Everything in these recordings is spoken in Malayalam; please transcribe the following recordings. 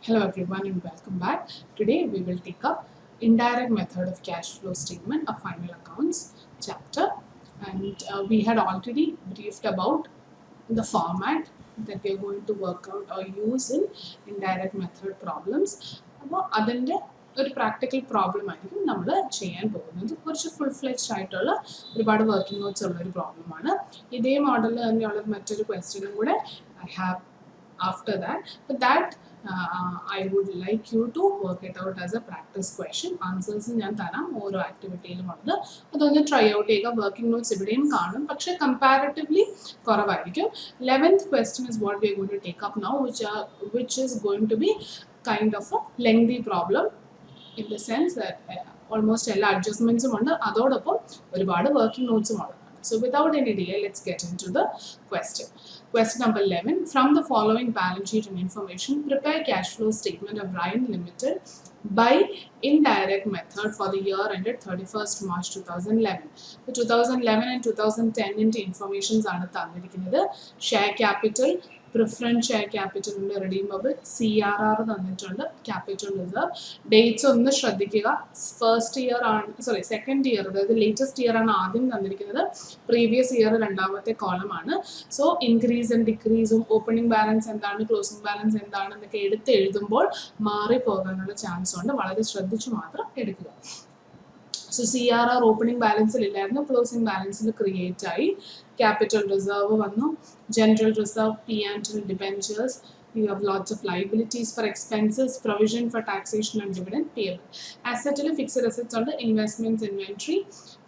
Hello everyone and welcome back. Today we will take up indirect method of cash flow statement of final accounts chapter, and we had already briefed about the format that we are going to work out or use in indirect method problems. അപ്പോൾ അതിൻ്റെ ഒരു പ്രാക്ടിക്കൽ പ്രോബ്ലം ആയിരിക്കും നമ്മൾ ചെയ്യാൻ പോകുന്നത്. കുറച്ച് ഫുൾ ഫ്ലെഡ്ജ് ആയിട്ടുള്ള ഒരുപാട് വർക്കിംഗ് നോട്ട്സ് ഉള്ളൊരു പ്രോബ്ലമാണ്. ഇതേ മോഡലിൽ തന്നെയുള്ള മറ്റൊരു ക്വസ്റ്റ്യനും കൂടെ I have after that, but that I would like you to work it out as a practice question. Answers ഞാൻ തരാം ഓരോ ആക്ടിവിറ്റിയിലും ഉള്ളത്, അതൊന്ന് ട്രൈ ഔട്ട് ചെയ്യുക. വർക്കിംഗ് നോട്ട്സ് ഇവിടെയും കാണും, പക്ഷേ കമ്പാരിറ്റീവ്ലി കുറവായിരിക്കും. 11th question is what we are going to take up now, which is going to be kind of a lengthy problem in the sense that almost എല്ലാ അഡ്ജസ്റ്റ്മെൻറ്റ്സും ഉണ്ട്, അതോടൊപ്പം ഒരുപാട് വർക്കിംഗ് നോട്ട്സും ഉള്ളതാണ്. So without any delay, let's get into the question. Question number 11. From the following balance sheet and information, prepare cash flow statement of Ryan Limited by indirect method for the year ended 31st March 2011. The 2011 and 2010 into informations are തന്നിരിക്കുന്നത്. Share capital, preference share capital ഉണ്ട്, redeemable, CRR തന്നിട്ടുണ്ട്, capital reserve. Dates ഒന്ന് ശ്രദ്ധിക്കുക. ഫസ്റ്റ് ഇയർ ആണ്, സോറി സെക്കൻഡ് ഇയർ, അതായത് ലേറ്റസ്റ്റ് ഇയർ ആണ് ആദ്യം തന്നിരിക്കുന്നത്. പ്രീവിയസ് ഇയർ രണ്ടാമത്തെ കോളം ആണ്. സോ ഇൻക്രീസ് ആൻഡ് ഡിക്രീസും ഓപ്പണിംഗ് ബാലൻസ് എന്താണ് ക്ലോസിംഗ് ബാലൻസ് എന്താണെന്നൊക്കെ എടുത്ത് എഴുതുമ്പോൾ മാറിപ്പോകാനുള്ള ചാൻസ് ഉണ്ട്. വളരെ ശ്രദ്ധിച്ചു മാത്രം എടുക്കുക. സോ CRR ഓപ്പണിംഗ് ബാലൻസിൽ ഇല്ലായിരുന്നു, ക്ലോസിംഗ് ബാലൻസിൽ ക്രിയേറ്റ് ആയി. Capital reserve വന്നു, general reserve, P&L debentures. You have lots of liabilities for expenses, provision for taxation and dividend payable. Asset and fixed assets under investments, inventory,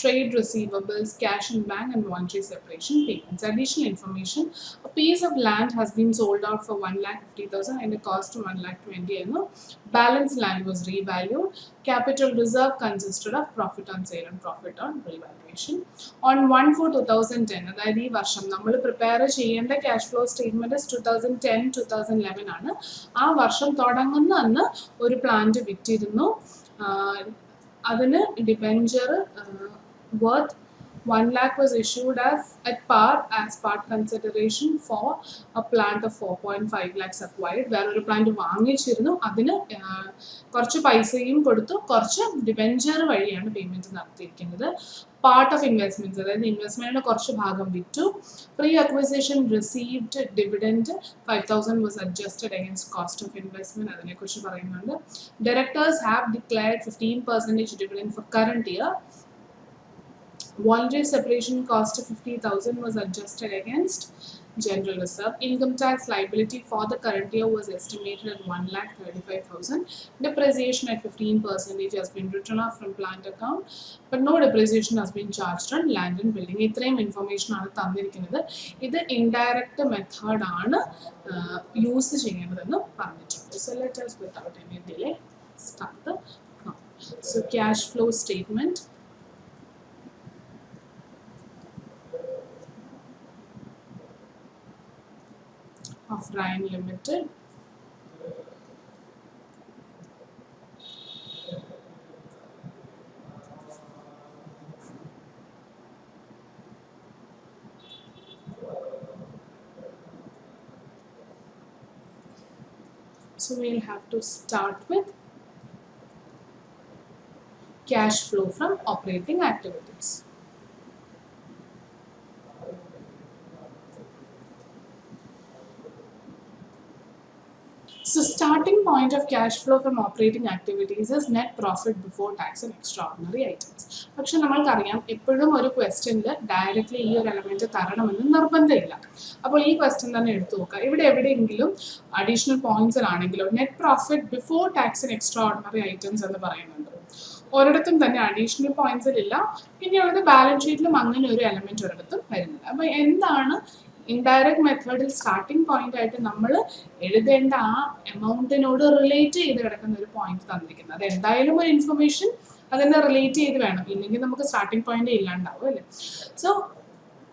trade receivables, cash in bank and voluntary separation payments. Additional information: a piece of land has been sold out for 1,50,000 and the cost of 1,20,000. Balance land was revalued. Capital reserve consisted of profit on sale and profit on revaluation. On 1/4/2010, അതായത് ഈ വർഷം നമ്മൾ പ്രിപ്പയർ ചെയ്യേണ്ട ക്യാഷ് ഫ്ലോ സ്റ്റേറ്റ്മെന്റ് 2010-2011 ആണ്. ആ വർഷം തുടങ്ങുന്ന അന്ന് ഒരു പ്ലാന്റ് വിറ്റിരുന്നു. അതിന് debenture worth 1 lakh was issued as at par as part consideration for a plant of 4.5 lakhs acquired. വേറൊരു പ്ലാന്റ് വാങ്ങിച്ചിരുന്നു, അതിന് കുറച്ച് പൈസയും കൊടുത്തു, കുറച്ച് ഡിബെഞ്ചർ വഴിയാണ് പേയ്മെൻറ്റ് നടത്തിയിരിക്കുന്നത്. പാർട്ട് ഓഫ് ഇൻവെസ്റ്റ്മെൻറ്റ്സ്, അതായത് ഇൻവെസ്റ്റ്മെൻറ്റിൻ്റെ കുറച്ച് ഭാഗം വിറ്റു. Pre acquisition received dividend 5,000 was adjusted against cost of investment, അതിനെക്കുറിച്ച് പറയുന്നുണ്ട്. Directors have declared 15% dividend for current year. Voluntary separation cost of 50,000 was adjusted against general reserve. Income tax liability for the current year was estimated at 1,35,000. Depreciation at 15% has been written off from plant account, but no depreciation has been charged on land and building. ഇത്രയും ഇൻഫർമേഷൻ ആണ് തന്നിരിക്കുന്നത്. ഇത് ഇൻഡയറക്റ്റ് മെത്തേഡ് ആണ് യൂസ് ചെയ്യേണ്ടതെന്ന് പറഞ്ഞിട്ടുണ്ട്. So let us without any delay start the count. So cash flow statement of Ryan Limited. So we'll have to start with cash flow from operating activities. So starting point of cash flow from operating activities is net profit before tax and extraordinary items. പക്ഷെ നമ്മൾക്കറിയാം എപ്പോഴും ഒരു ക്വസ്റ്റ്യനിൽ ഡയറക്റ്റ്ലി ഈ ഒരു എലമെന്റ് തരണമെന്ന് നിർബന്ധമില്ല. അപ്പോൾ ഈ ക്വസ്റ്റ്യൻ തന്നെ എടുത്തു നോക്കുക. ഇവിടെ എവിടെയെങ്കിലും അഡീഷണൽ പോയിന്റ്സിലാണെങ്കിലും net profit before tax and extraordinary items എന്ന് പറയുന്നുണ്ട്. ഒരിടത്തും തന്നെ അഡീഷണൽ പോയിന്റ്സിലില്ല. പിന്നെയുള്ളത് ബാലൻസ് ഷീറ്റിലും അങ്ങനെ ഒരു എലമെന്റ് ഒരിടത്തും വരുന്നില്ല. അപ്പോൾ എന്താണ് ഇൻഡയറക്റ്റ് മെത്തേഡിൽ സ്റ്റാർട്ടിംഗ് പോയിന്റ് ആയിട്ട് നമ്മൾ എഴുതേണ്ട ആ എമൗണ്ടിനോട് റിലേറ്റ് ചെയ്ത് കിടക്കുന്ന ഒരു പോയിന്റ് തന്നിരിക്കുന്നത്? അത് എന്തായാലും ഒരു ഇൻഫർമേഷൻ അതിനെ റിലേറ്റ് ചെയ്ത് വേണം, ഇല്ലെങ്കിൽ നമുക്ക് സ്റ്റാർട്ടിംഗ് പോയിന്റ് ഇല്ലാണ്ടാവും അല്ലേ. സോ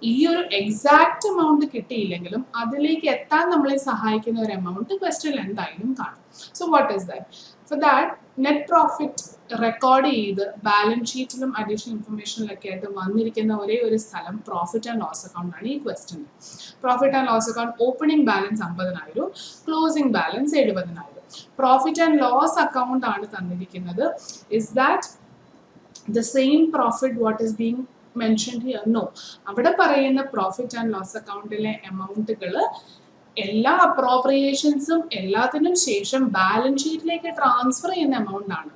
ഈ ഒരു എക്സാക്റ്റ് എമൗണ്ട് കിട്ടിയില്ലെങ്കിലും അതിലേക്ക് എത്താൻ നമ്മളെ സഹായിക്കുന്ന ഒരു എമൗണ്ട് ക്വസ്റ്റ്യനിൽ എന്തായാലും കാണും. So what is that? For that net profit record ചെയ്ത് ബാലൻസ് ഷീറ്റിലും അഡീഷണൽ ഇൻഫർമേഷനിലൊക്കെ ആയിട്ട് വന്നിരിക്കുന്ന ഒരേ ഒരു സ്ഥലം പ്രോഫിറ്റ് ആൻഡ് ലോസ് അക്കൗണ്ട് ആണ്. ഈ question profit and loss account opening balance 50,000, closing balance 70,000. Profit and loss account ആണ് തന്നിരിക്കുന്നത്. Is that the same profit what is being mentioned here? No. അവിടെ പറയുന്ന പ്രോഫിറ്റ് ആൻഡ് ലോസ് അക്കൗണ്ടിലെ എമൗണ്ടുകൾ എല്ലാ അപ്രോപ്രിയേഷൻസും എല്ലാത്തിനും ശേഷം ബാലൻസ് ഷീറ്റിലേക്ക് ട്രാൻസ്ഫർ ചെയ്യുന്ന എമൗണ്ട് ആണ്.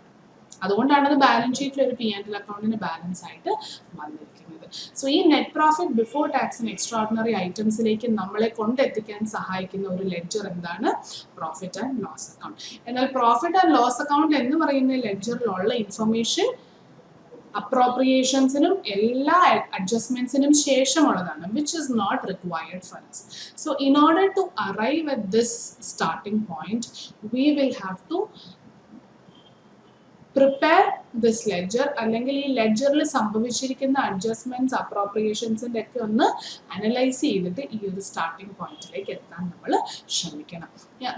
അതുകൊണ്ടാണ് അത് ബാലൻസ് ഷീറ്റിൽ ഒരു P&L അക്കൗണ്ടിന് ബാലൻസ് ആയിട്ട് വന്നിരിക്കുന്നത്. സോ ഈ net profit before tax and extraordinary ഐറ്റംസിലേക്ക് നമ്മളെ കൊണ്ടെത്തിക്കാൻ സഹായിക്കുന്ന ഒരു ലെഡ്ജർ എന്താണ്? Profit and loss account. എന്നാൽ പ്രോഫിറ്റ് ആൻഡ് ലോസ് അക്കൗണ്ട് എന്ന് പറയുന്ന ലെഡ്ജറിലുള്ള ഇൻഫർമേഷൻ അപ്രോപ്രിയേഷൻസിനും എല്ലാ അഡ്ജസ്റ്റ്മെന്റ്സിനും ശേഷമുള്ളതാണ്, which is not required for us. So in order to arrive at this starting point, we will have to prepare this ledger, അല്ലെങ്കിൽ ഈ ലെഡ്ജറിൽ സംഭവിച്ചിരിക്കുന്ന അഡ്ജസ്റ്റ്മെന്റ്സ് അപ്രോപ്രിയേഷൻസിന്റെ ഒക്കെ ഒന്ന് അനലൈസ് ചെയ്തിട്ട് ഈ ഒരു സ്റ്റാർട്ടിംഗ് പോയിന്റിലേക്ക് എത്താൻ നമ്മൾ ശ്രമിക്കണം.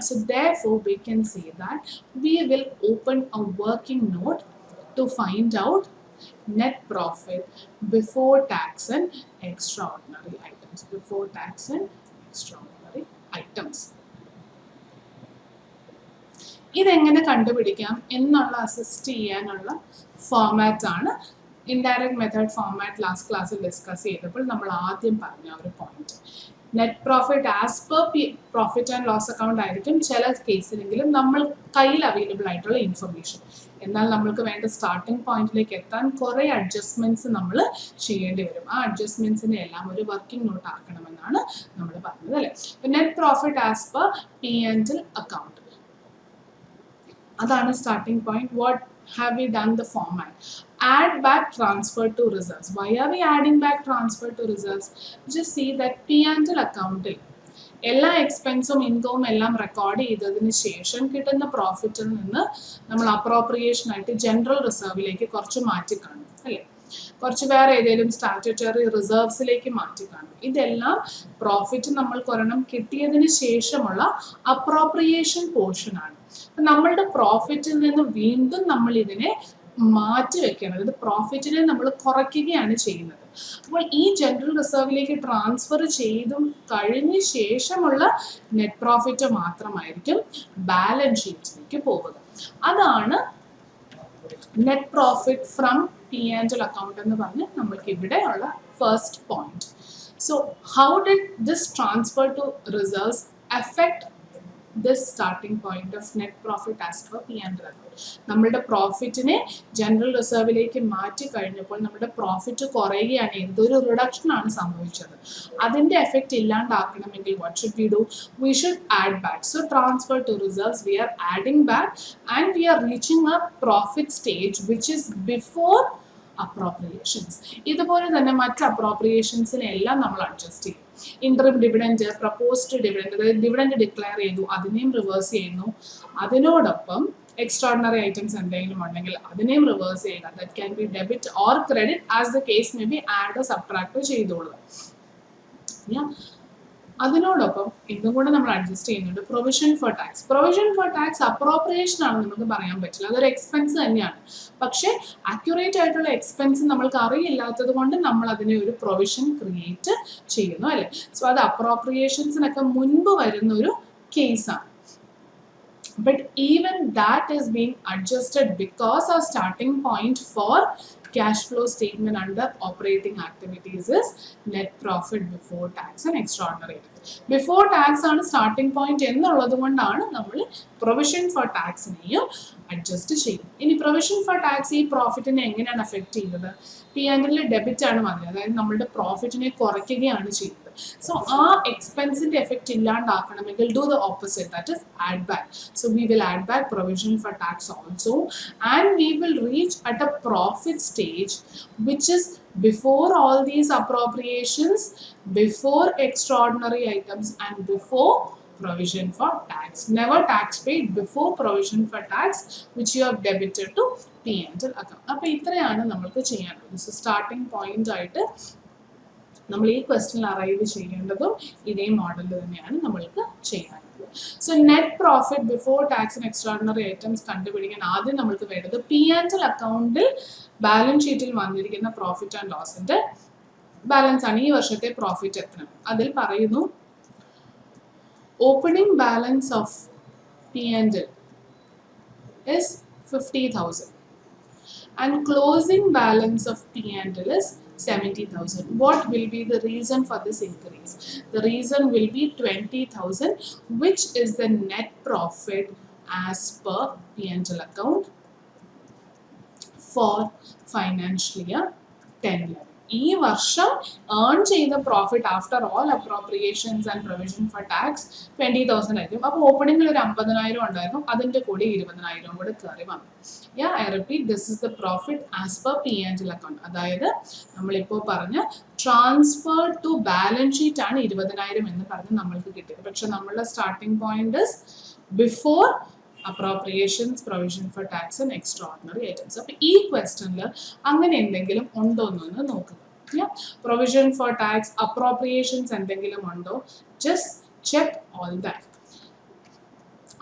So therefore we can say that we will open a working note to find out net profit before tax and extraordinary items. Before tax and extraordinary items. ഇതെങ്ങനെ കണ്ടുപിടിക്കാം എന്നുള്ള അസിസ്റ്റ് ചെയ്യാനുള്ള ഫോർമാറ്റ് ആണ് ഇൻഡയറക്റ്റ് മെത്തേഡ് ഫോർമാറ്റ്. ലാസ്റ്റ് ക്ലാസ്സിൽ ഡിസ്കസ് ചെയ്തപ്പോൾ നമ്മൾ ആദ്യം പറഞ്ഞ ഒരു point, net profit as per profit and loss account ആയിരിക്കും ചില കേസിലെങ്കിലും നമ്മൾ കയ്യിൽ അവൈലബിൾ ആയിട്ടുള്ള ഇൻഫർമേഷൻ. എന്നാൽ നമ്മൾക്ക് വേണ്ട സ്റ്റാർട്ടിംഗ് പോയിന്റിലേക്ക് എത്താൻ കുറേ അഡ്ജസ്റ്റ്മെന്റ്സ് നമ്മൾ ചെയ്യേണ്ടി വരും. ആ അഡ്ജസ്റ്റ്മെന്റ്സിനെ എല്ലാം ഒരു വർക്കിംഗ് നോട്ട് ആക്കണമെന്നാണ് നമ്മൾ പറഞ്ഞത് അല്ലേ. Net profit as per P&L account, അതാണ് starting point. What have we done the format? Add back transfer to reserves. Why are we adding back transfer to reserves? Just see that P&L അക്കൗണ്ടിൽ എല്ലാ എക്സ്പെൻസും ഇൻകവും എല്ലാം റെക്കോർഡ് ചെയ്തതിന് ശേഷം കിട്ടുന്ന പ്രോഫിറ്റിൽ നിന്ന് നമ്മൾ അപ്രോപ്രിയേഷൻ ആയിട്ട് ജനറൽ റിസർവിലേക്ക് കുറച്ച് മാറ്റി കാണും അല്ലേ, കുറച്ച് വേറെ ഏതെങ്കിലും സ്റ്റാറ്റ്യൂട്ടറി റിസർവ്സിലേക്ക് മാറ്റി കാണും. ഇതെല്ലാം പ്രോഫിറ്റ് നമ്മൾക്ക് ഒരെണ്ണം കിട്ടിയതിന് ശേഷമുള്ള അപ്രോപ്രിയേഷൻ പോർഷൻ ആണ്. നമ്മളുടെ പ്രോഫിറ്റിൽ നിന്ന് വീണ്ടും നമ്മൾ ഇതിനെ മാറ്റി വെക്കണം. ഇത് പ്രോഫിറ്റിനെ നമ്മൾ കുറയ്ക്കുകയാണ് ചെയ്യുന്നത്. അപ്പോൾ ഈ ജനറൽ റിസർവിലേക്ക് ട്രാൻസ്ഫർ ചെയ്തും കഴിഞ്ഞ ശേഷമുള്ള നെറ്റ് പ്രോഫിറ്റ് മാത്രമായിരിക്കും ബാലൻസ് ഷീറ്റിലേക്ക് പോവുക. അതാണ് net profit from P&L account എന്ന് പറഞ്ഞ് നമ്മൾക്ക് ഇവിടെ ഉള്ള first point. So how did this transfer to reserves affect this starting point of net profit as per P&L account? നമ്മളുടെ പ്രോഫിറ്റിനെ ജനറൽ റിസർവിലേക്ക് മാറ്റി കഴിഞ്ഞപ്പോൾ നമ്മുടെ പ്രോഫിറ്റ് കുറയുകയാണ്, എന്തൊരു റിഡക്ഷൻ ആണ് സംഭവിച്ചത്. അതിന്റെ effect ഇല്ലാണ്ടാക്കണമെങ്കിൽ what should we do? We should add back. So transfer to reserves, we are adding back and we are reaching a profit stage which is before appropriations. ഇതുപോലെ തന്നെ മറ്റ് അപ്രോപ്രിയേഷൻസിനെ എല്ലാം നമ്മൾ അഡ്ജസ്റ്റ് ചെയ്യും. ഇന്ററിം ഡിവിഡൻഡ്, പ്രപ്പോസ്ഡ് ഡിവിഡൻഡ്, അതായത് ഡിവിഡൻഡ് ഡിക്ലെയർ ചെയ്തു അതിനെയും റിവേഴ്സ് ചെയ്യുന്നു. അതിനോടൊപ്പം എക്സ്ട്രാordinary ഐറ്റംസ് എന്തെങ്കിലും ഉണ്ടെങ്കിൽ അതിനെയും റിവേഴ്സ് ചെയ്യുക. That can be debit or credit as the case may be add subtract ചെയ്തോളുക. അതിനോടൊപ്പം ഇതും കൂടെ നമ്മൾ അഡ്ജസ്റ്റ് ചെയ്യുന്നുണ്ട് provision for tax. Provision for tax appropriation ആണ് നമുക്ക് പറയാൻ പറ്റില്ല, അതൊരു എക്സ്പെൻസ് തന്നെയാണ്. പക്ഷേ അക്യുറേറ്റ് ആയിട്ടുള്ള എക്സ്പെൻസ് നമ്മൾക്ക് അറിയില്ലാത്തത് കൊണ്ട് നമ്മൾ അതിനെ ഒരു പ്രൊവിഷൻ ക്രിയേറ്റ് ചെയ്യുന്നു അല്ലേ. സോ അത് അപ്രോപ്രിയേഷൻസിനൊക്കെ മുൻപ് വരുന്ന ഒരു കേസാണ്. But even that is being adjusted because our starting point for cash flow statement under operating activities is net profit before tax and extraordinary. Before tax ആണ് സ്റ്റാർട്ടിംഗ് പോയിന്റ് എന്നുള്ളത് കൊണ്ടാണ് നമ്മൾ പ്രൊവിഷൻ ഫോർ ടാക്സിനെയും അഡ്ജസ്റ്റ് ചെയ്യും. ഇനി പ്രൊവിഷൻ ഫോർ ടാക്സ് ഈ പ്രോഫിറ്റിനെ എങ്ങനെയാണ് അഫക്ട് ചെയ്യുന്നത്? P&L ഡെബിറ്റ് ആണ് വന്നത്, അതായത് നമ്മളുടെ പ്രോഫിറ്റിനെ കുറയ്ക്കുകയാണ് ചെയ്യുന്നത്. സോ ആ എക്സ്പെൻസിന്റെ എഫക്റ്റ് ഇല്ലാണ്ടാക്കണമെങ്കിൽ do the opposite, that is add back. So we will add back provision for tax also and we will reach at a profit stage which is before all these appropriations, before extraordinary items and before provision for tax. Never tax paid, before provision for tax which you have debited to P&L account. അപ്പോൾ ഇത്രയാണ് നമ്മൾക്ക് ചെയ്യാനുള്ളത്. സോ സ്റ്റാർട്ടിംഗ് പോയിന്റ് ആയിട്ട് നമ്മൾ ഈ ക്വസ്റ്റ്യൻ അറൈവ് ചെയ്യേണ്ടതും ഇതേ മോഡലിൽ തന്നെയാണ് നമ്മൾക്ക് ചെയ്യാനുള്ളത്. So net profit before tax and extraordinary items കണ്ടുപിടിക്കാൻ ആദ്യം നമ്മൾക്ക് വേണ്ടത് P&L അക്കൗണ്ടിൽ ബാലൻസ് ഷീറ്റിൽ വന്നിരിക്കുന്ന പ്രോഫിറ്റ് ആൻഡ് ലോസിന്റെ ബാലൻസ് ആണ്. ഈ വർഷത്തെ പ്രോഫിറ്റ് എത്ര? അതിൽ പറയുന്നു opening balance of P&L is 50,000 and closing balance of P&L is 70,000. What will be the reason for this increase? The reason will be 20,000, which is the net profit as per P&L account for financial year 10-11. ഈ വർഷം ഏൺ ചെയ്ത profit after all appropriations and provision for tax 20,000 ആയിരിക്കും. അപ്പോൾ ഓപ്പണിംഗിൽ ഒരു 50,000 ഉണ്ടായിരുന്നു, അതിൻ്റെ കൂടെ 20,000 കൂടെ കയറി വന്നു. I repeat, this is the profit as per P&L account. അതായത് നമ്മളിപ്പോൾ പറഞ്ഞ ട്രാൻസ്ഫർ ടു ബാലൻസ് ഷീറ്റ് ആണ് 20,000 എന്ന് പറഞ്ഞ് നമ്മൾക്ക് കിട്ടിയത്. പക്ഷെ നമ്മളുടെ starting point is before appropriations, provision for tax and extraordinary items. അപ്പോൾ ഈ ക്വസ്റ്റനിൽ അങ്ങനെ എന്തെങ്കിലും ഉണ്ടോ എന്നൊന്ന് നോക്കുക. പ്രൊവിഷൻ ഫോർ ടാക്സ്, അപ്രോപ്രിയേഷൻസ് എന്തെങ്കിലും ഉണ്ടോ, just check all that.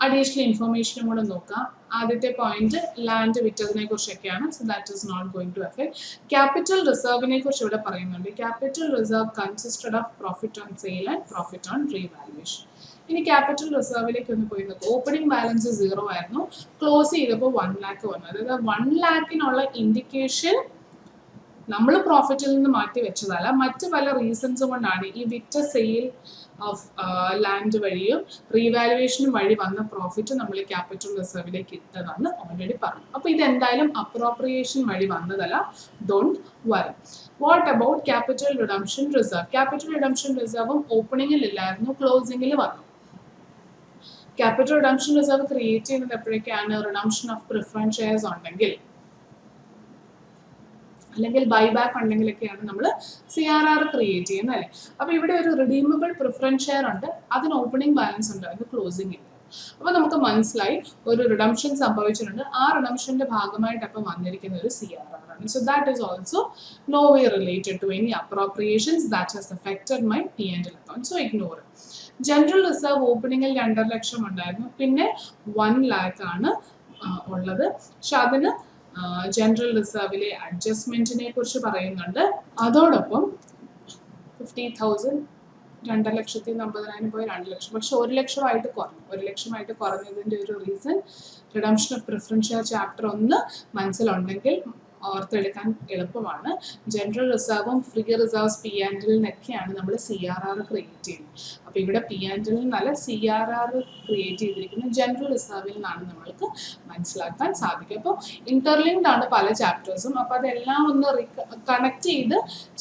Additional ഇൻഫർമേഷനും കൂടെ നോക്കാം. ആദ്യത്തെ പോയിന്റ് ലാൻഡ് വിറ്റതിനെ കുറിച്ചൊക്കെയാണ്. So that is not going to affect. Capital റിസർവിനെ കുറിച്ച് ഇവിടെ പറയുന്നുണ്ട്. Capital reserve consisted of profit on sale and profit on revaluation. ഇനി ക്യാപിറ്റൽ റിസർവിലേക്ക് ഒന്ന് പോയി നോക്കുക. ഓപ്പണിംഗ് ബാലൻസ് 0 ആയിരുന്നു, ക്ലോസ് ചെയ്തപ്പോൾ 1 lakh വന്നു. അതായത് 1 lakhനുള്ള ഇൻഡിക്കേഷൻ നമ്മൾ പ്രോഫിറ്റിൽ നിന്ന് മാറ്റി വെച്ചതല്ല, മറ്റ് പല റീസൺസ് കൊണ്ടാണ് ഈ വിറ്റ സെയിൽ ഓഫ് ലാൻഡ് വഴിയും റീവാലുവേഷനും വഴി വന്ന പ്രോഫിറ്റ് നമ്മൾ ക്യാപിറ്റൽ റിസർവിലേക്ക് ഇട്ടതെന്ന് ഓൾറെഡി പറഞ്ഞു. അപ്പോൾ ഇതെന്തായാലും അപ്രോപ്രിയേഷൻ വഴി വന്നതല്ല, don't worry. What about capital redemption reserve? Capital redemption റിസർവും ഓപ്പണിംഗിൽ ഇല്ലായിരുന്നു, ക്ലോസിംഗിൽ വന്നു. ക്യാപിറ്റൽ റിഡംഷൻ റിസർവ് ക്രിയേറ്റ് ചെയ്യുന്നത് എപ്പോഴേക്കാണ്? റിഡംഷൻ ഓഫ് പ്രിഫറൻസ് ഷെയർസ് ഉണ്ടെങ്കിൽ, അല്ലെങ്കിൽ ബൈബാക്ക് ഉണ്ടെങ്കിലൊക്കെയാണ് നമ്മൾ CRR ക്രിയേറ്റ് ചെയ്യുന്നത്, അല്ലേ? അപ്പോൾ ഇവിടെ ഒരു റിഡീമബിൾ പ്രിഫറൻസ് ഷെയർ ഉണ്ട്, അതിന് ഓപ്പണിംഗ് ബാലൻസ് ഉണ്ട്, അത് ക്ലോസിംഗ് ഇല്ല. അപ്പോൾ നമുക്ക് മനസ്സിലായി ഒരു റിഡംഷൻ സംഭവിച്ചിട്ടുണ്ട്. ആ റിഡംഷന്റെ ഭാഗമായിട്ട് അപ്പം വന്നിരിക്കുന്ന ഒരു CRR ആണ്. So that is also no way related to any appropriations that has affected my P&L account. So ignore. General reserve ഓപ്പണിംഗിൽ 2.5 ലക്ഷം ഉണ്ടായിരുന്നു, പിന്നെ 1 lakh ആണ് ഉള്ളത്. പക്ഷെ അതിന് ജനറൽ റിസർവിലെ അഡ്ജസ്റ്റ്മെന്റിനെ കുറിച്ച് പറയുന്നുണ്ട്. അതോടൊപ്പം 50,000 2,50,000 പോയി 2 ലക്ഷം, പക്ഷെ 1 ലക്ഷമായിട്ട് കുറഞ്ഞു. 1 ലക്ഷമായിട്ട് കുറഞ്ഞതിൻ്റെ ഒരു reason redemption of preference share chapter 1 മനസ്സിലുണ്ടെങ്കിൽ ഓർത്തെടുക്കാൻ എളുപ്പമാണ്. ജനറൽ റിസർവും ഫ്രീ റിസർവ്സ് P&L നമ്മൾ CRR ക്രിയേറ്റ് ചെയ്യുന്നത്. അപ്പോൾ ഇവിടെ P&L നല്ല CRR ക്രിയേറ്റ് ചെയ്തിരിക്കുന്നത് ജനറൽ റിസർവിൽ നിന്നാണ് നമ്മൾക്ക് മനസ്സിലാക്കാൻ സാധിക്കും. അപ്പോൾ ഇന്റർലിങ്ക്ഡ് ആണ് പല ചാപ്റ്റേഴ്സും. അപ്പോൾ അതെല്ലാം ഒന്ന് കണക്ട്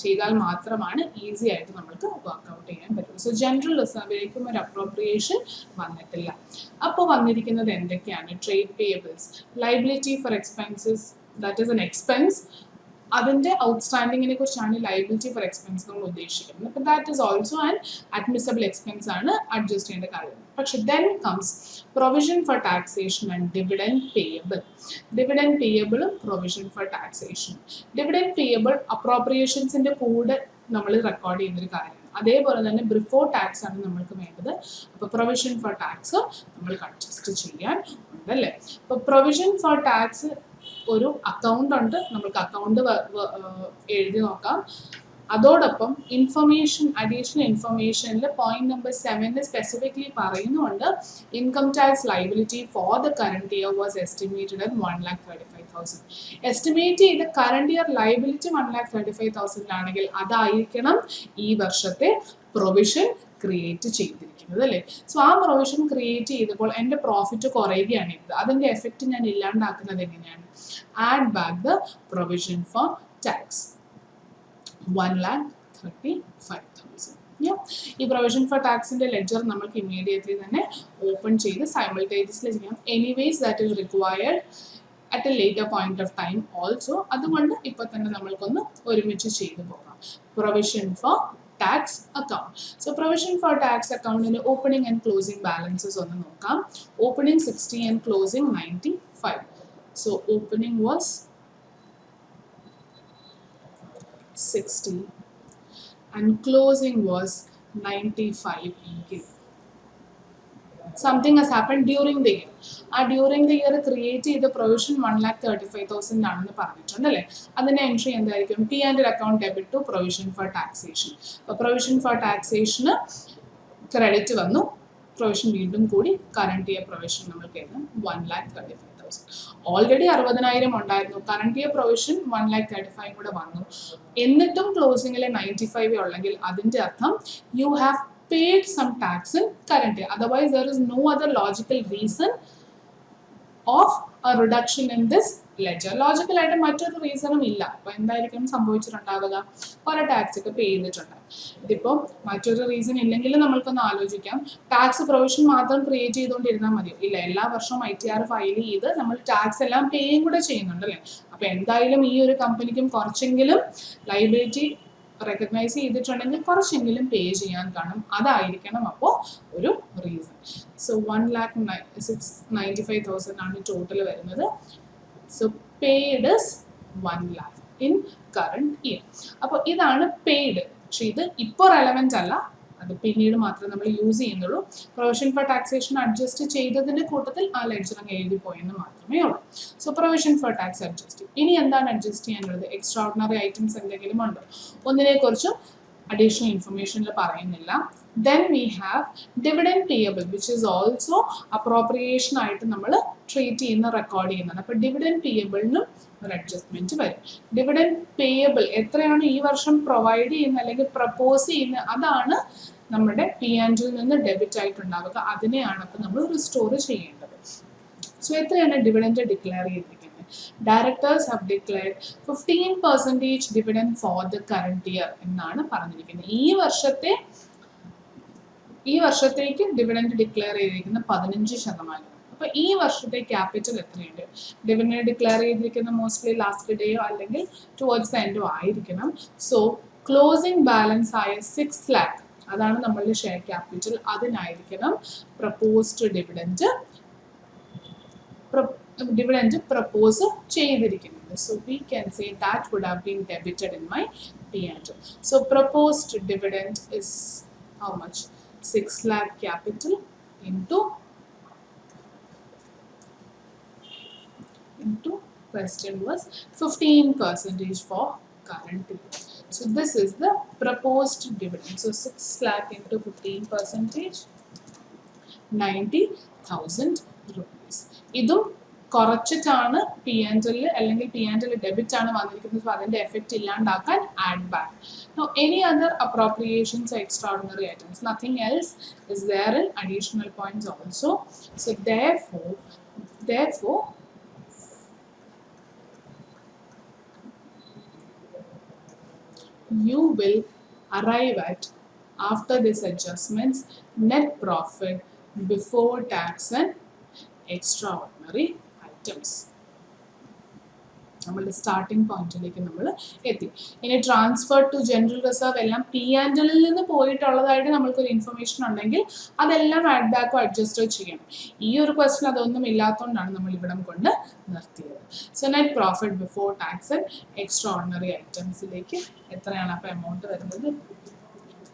ചെയ്താൽ മാത്രമാണ് ഈസി ആയിട്ട് നമ്മൾക്ക് വർക്ക്ഔട്ട് ചെയ്യാൻ പറ്റുള്ളൂ. സോ ജനറൽ റിസർവിലേക്കും ഒരു അപ്രോപ്രിയേഷൻ വന്നിട്ടില്ല. അപ്പോൾ വന്നിരിക്കുന്നത് എന്തൊക്കെയാണ്? Trade payables, liability for expenses, that is an expense. അതിൻ്റെ ഔട്ട്സ്റ്റാൻഡിങ്ങിനെ കുറിച്ചാണ് ലയബിലിറ്റി ഫോർ എക്സ്പെൻസ് നമ്മൾ ഉദ്ദേശിക്കുന്നത്. അപ്പോൾ that is also an admissible expense ആണ്, അഡ്ജസ്റ്റ് ചെയ്യേണ്ട കാര്യം. പക്ഷെ then comes provision for taxation and dividend payable. Dividend പേയബിളും provision for taxation. Dividend payable അപ്രോപ്രിയേഷൻസിൻ്റെ കൂടെ നമ്മൾ റെക്കോർഡ് ചെയ്യുന്നൊരു കാര്യമാണ്. അതേപോലെ തന്നെ ബിഫോർ ടാക്സ് ആണ് നമ്മൾക്ക് വേണ്ടത്. അപ്പോൾ പ്രൊവിഷൻ ഫോർ ടാക്സ് നമ്മൾക്ക് അഡ്ജസ്റ്റ് ചെയ്യാൻ ഉണ്ടല്ലേ. അപ്പോൾ പ്രൊവിഷൻ ഫോർ ടാക്സ് ഒരു അക്കൗണ്ട് ഉണ്ട്, നമുക്ക് അക്കൗണ്ട് എഴുതി നോക്കാം. അതോടൊപ്പം ഇൻഫർമേഷൻ, അഡീഷണൽ ഇൻഫർമേഷനിൽ പോയിന്റ് നമ്പർ 7 സ്പെസിഫിക്കലി പറയുന്നുണ്ട് income tax liability for the current year was estimated at 1,35,000. Estimate ചെയ്ത കറണ്ട് ഇയർ ലയബിലിറ്റി 1,35,000 ആണെങ്കിൽ അതായിരിക്കണം ഈ വർഷത്തെ പ്രൊവിഷൻ ക്രിയേറ്റ് ചെയ്തിരിക്കുന്നത്, അല്ലേ? സോ ആ പ്രൊവിഷൻ ക്രിയേറ്റ് ചെയ്തപ്പോൾ എൻ്റെ പ്രോഫിറ്റ് കുറയുകയാണ് ഇത്. അതിൻ്റെ എഫക്റ്റ് ഞാൻ ഇല്ലാണ്ടാക്കുന്നത് എങ്ങനെയാണ്? Add back the provision for tax 1,35,000. ഈ പ്രൊവിഷൻ ഫോർ ടാക്സിൻ്റെ ലെഡ്ജർ നമുക്ക് ഇമ്മീഡിയറ്റ്ലി തന്നെ ഓപ്പൺ ചെയ്ത് സൈമൾട്ടേനിയസ്ലി ചെയ്യാം. Anyways that is required at a later point of time also. അതുകൊണ്ട് ഇപ്പോൾ തന്നെ നമ്മൾക്കൊന്ന് ഒരുമിച്ച് ചെയ്തു പോകാം. Provision for tax account. So provision for tax അക്കൗണ്ടിൻ്റെ ഓപ്പണിംഗ് ആൻഡ് ക്ലോസിംഗ് ബാലൻസസ് ഒന്ന് നോക്കാം. Opening 60 and closing 95. So opening was 60 and closing was 95 each. Something has happened during the year. During the year create ചെയ്ത പ്രൊവിഷൻ 1,35,000 ആണെന്ന് പറഞ്ഞിട്ടുണ്ട്, അല്ലേ? അതിൻ്റെ എൻട്രി എന്തായിരിക്കും? P&L account debit to provision for taxation. അപ്പോൾ പ്രൊവിഷൻ ഫോർ ടാക്സേഷന് ക്രെഡിറ്റ് വന്നു, പ്രൊവിഷൻ വീണ്ടും കൂടി കറണ്ട് ഇയർ പ്രൊവിഷൻ നമ്മൾക്ക് എഴുതാം 1,35,000. ഓൾറെഡി 60,000 ഉണ്ടായിരുന്നു, കറണ്ട് ഇയർ പ്രൊവിഷൻ 1,35,000 കൂടെ വന്നു, എന്നിട്ടും ക്ലോസിംഗിൽ 95 ഉള്ളെങ്കിൽ അതിന്റെ അർത്ഥം you have paid some tax in current year. Otherwise, there is no other logical reason of a reduction in this ledger. Logical ആയിട്ട് മറ്റൊരു റീസണും ഇല്ല. അപ്പോൾ എന്തായിരിക്കും സംഭവിച്ചിട്ടുണ്ടാവുക? ഒരു ടാക്സ് ഒക്കെ പേ ചെയ്തിട്ടുണ്ട്. ഇതിപ്പോൾ മറ്റൊരു റീസൺ ഇല്ലെങ്കിൽ നമ്മൾക്കൊന്ന് ആലോചിക്കാം, ടാക്സ് പ്രൊവിഷൻ മാത്രം ക്രിയേറ്റ് ചെയ്തുകൊണ്ടിരുന്നാൽ മതിയോ? ഇല്ല, എല്ലാ വർഷവും ITR ഫയൽ ചെയ്ത് നമ്മൾ ടാക്സ് എല്ലാം പേയും കൂടെ ചെയ്യുന്നുണ്ട് അല്ലേ? അപ്പോൾ എന്തായാലും ഈ ഒരു കമ്പനിക്കും കുറച്ചെങ്കിലും ലൈബിലിറ്റി റെക്കഗ്നൈസ് ചെയ്തിട്ടുണ്ടെങ്കിൽ കുറച്ചെങ്കിലും പേ ചെയ്യാൻ കാണും. അതായിരിക്കണം അപ്പോൾ ഒരു റീസൺ. സോ 1,95,000 ആണ് ടോട്ടൽ വരുന്നത്. So paid is 1 lakh in current year. അപ്പോൾ ഇതാണ് പെയ്ഡ്. പക്ഷെ ഇത് ഇപ്പോൾ റെലവെന്റ് അല്ല, അത് പിന്നീട് മാത്രമേ നമ്മൾ യൂസ് ചെയ്യുന്നുള്ളൂ. പ്രൊവിഷൻ ഫോർ ടാക്സേഷൻ അഡ്ജസ്റ്റ് ചെയ്തതിന്റെ കൂട്ടത്തിൽ ആ ലെഡ്ജർ അങ്ങ് എഴുതി പോയെന്ന് മാത്രമേ ഉള്ളൂ. So provision for tax adjust. ഇനി എന്താണ് അഡ്ജസ്റ്റ് ചെയ്യാനുള്ളത്? എക്സ്ട്രാ ഓർഡിനറി ഐറ്റംസ് എന്തെങ്കിലും ഉണ്ടോ? ഒന്നിനെക്കുറിച്ചും അഡീഷണൽ ഇൻഫർമേഷനിൽ പറയുന്നില്ല. Then we have dividend payable, which is also appropriation ആയിട്ട് നമ്മൾ ട്രീറ്റ് ചെയ്യുന്ന റെക്കോർഡ് ചെയ്യുന്നതാണ്. അപ്പോൾ ഡിവിഡൻഡ് പേയബിളിനും ഒരു അഡ്ജസ്റ്റ്മെന്റ് വരും. ഡിവിഡൻഡ് പേയബിൾ എത്രയാണ് ഈ വർഷം പ്രൊവൈഡ് ചെയ്യുന്നത് അല്ലെങ്കിൽ പ്രപ്പോസ് ചെയ്യുന്നത്, അതാണ് നമ്മുടെ P&L നിന്ന് ഡെബിറ്റ് ആയിട്ടുണ്ടാവുക. അതിനെയാണ് അപ്പോൾ നമ്മൾ റിസ്റ്റോർ ചെയ്യേണ്ടത്. സോ എത്രയാണ് ഡിവിഡൻഡ് ഡിക്ലെയർ ചെയ്തിരിക്കുന്നത്? Directors have declared 15% dividend for the current year എന്നാണ് പറഞ്ഞിരിക്കുന്നത്. ഈ വർഷത്തേക്ക് ഡിവിഡൻഡ് ഡിക്ലെയർ ചെയ്തിരിക്കുന്ന 15%. അപ്പോൾ ഈ വർഷത്തെ ക്യാപിറ്റൽ എത്രയുണ്ട്? ഡിവിഡൻഡ് ഡിക്ലെയർ ചെയ്തിരിക്കുന്ന മോസ്റ്റ്ലി ലാസ്റ്റ് ഡേയോ അല്ലെങ്കിൽ ടുവേർഡ്സ് ദ എൻഡോ ആയിരിക്കണം. സോ ക്ലോസിംഗ് ബാലൻസ് ആയ 6 lakh, അതാണ് നമ്മളുടെ ഷെയർ ക്യാപിറ്റൽ. അതിനായിരിക്കണം പ്രപ്പോസ്ഡ് ഡിവിഡൻഡ് പ്രപ്പോസ് ചെയ്തിരിക്കുന്നത്. So we can say that would have been debited in my P&L. So proposed dividend is how much? 6 lakh capital into question was 15% for current year. So this is the proposed dividend. So 6 lakh into 15%, 90,000 rupees. ഇതും കുറച്ചിട്ടാണ് P&L അല്ലെങ്കിൽ P&L ഡെബിറ്റ് ആണ് വന്നിരിക്കുന്നത്. സോ അതിന്റെ എഫക്റ്റ് ഇല്ലാണ്ടാക്കാൻ add back. Now any other appropriations or extraordinary items, nothing else is there in additional points also. So therefore you will arrive at, after these adjustments, net profit before tax and extraordinary items. നമ്മളുടെ സ്റ്റാർട്ടിംഗ് പോയിന്റിലേക്ക് നമ്മൾ എത്തി. ഇനി ട്രാൻസ്ഫർ ടു ജനറൽ റിസർവ് എല്ലാം P&L നിന്ന് പോയിട്ടുള്ളതായിട്ട് നമ്മൾക്കൊരു ഇൻഫർമേഷൻ ഉണ്ടെങ്കിൽ അതെല്ലാം ആഡ് ബാക്കോ അഡ്ജസ്റ്റോ ചെയ്യണം. ഈ ഒരു ക്വസ്റ്റൻ അതൊന്നും ഇല്ലാത്തതുകൊണ്ടാണ് നമ്മൾ ഇവിടം കൊണ്ട് നിർത്തിയത്. So net profit before tax and extraordinary ഐറ്റംസിലേക്ക് എത്രയാണ് അപ്പോൾ എമൗണ്ട് വരുന്നത്?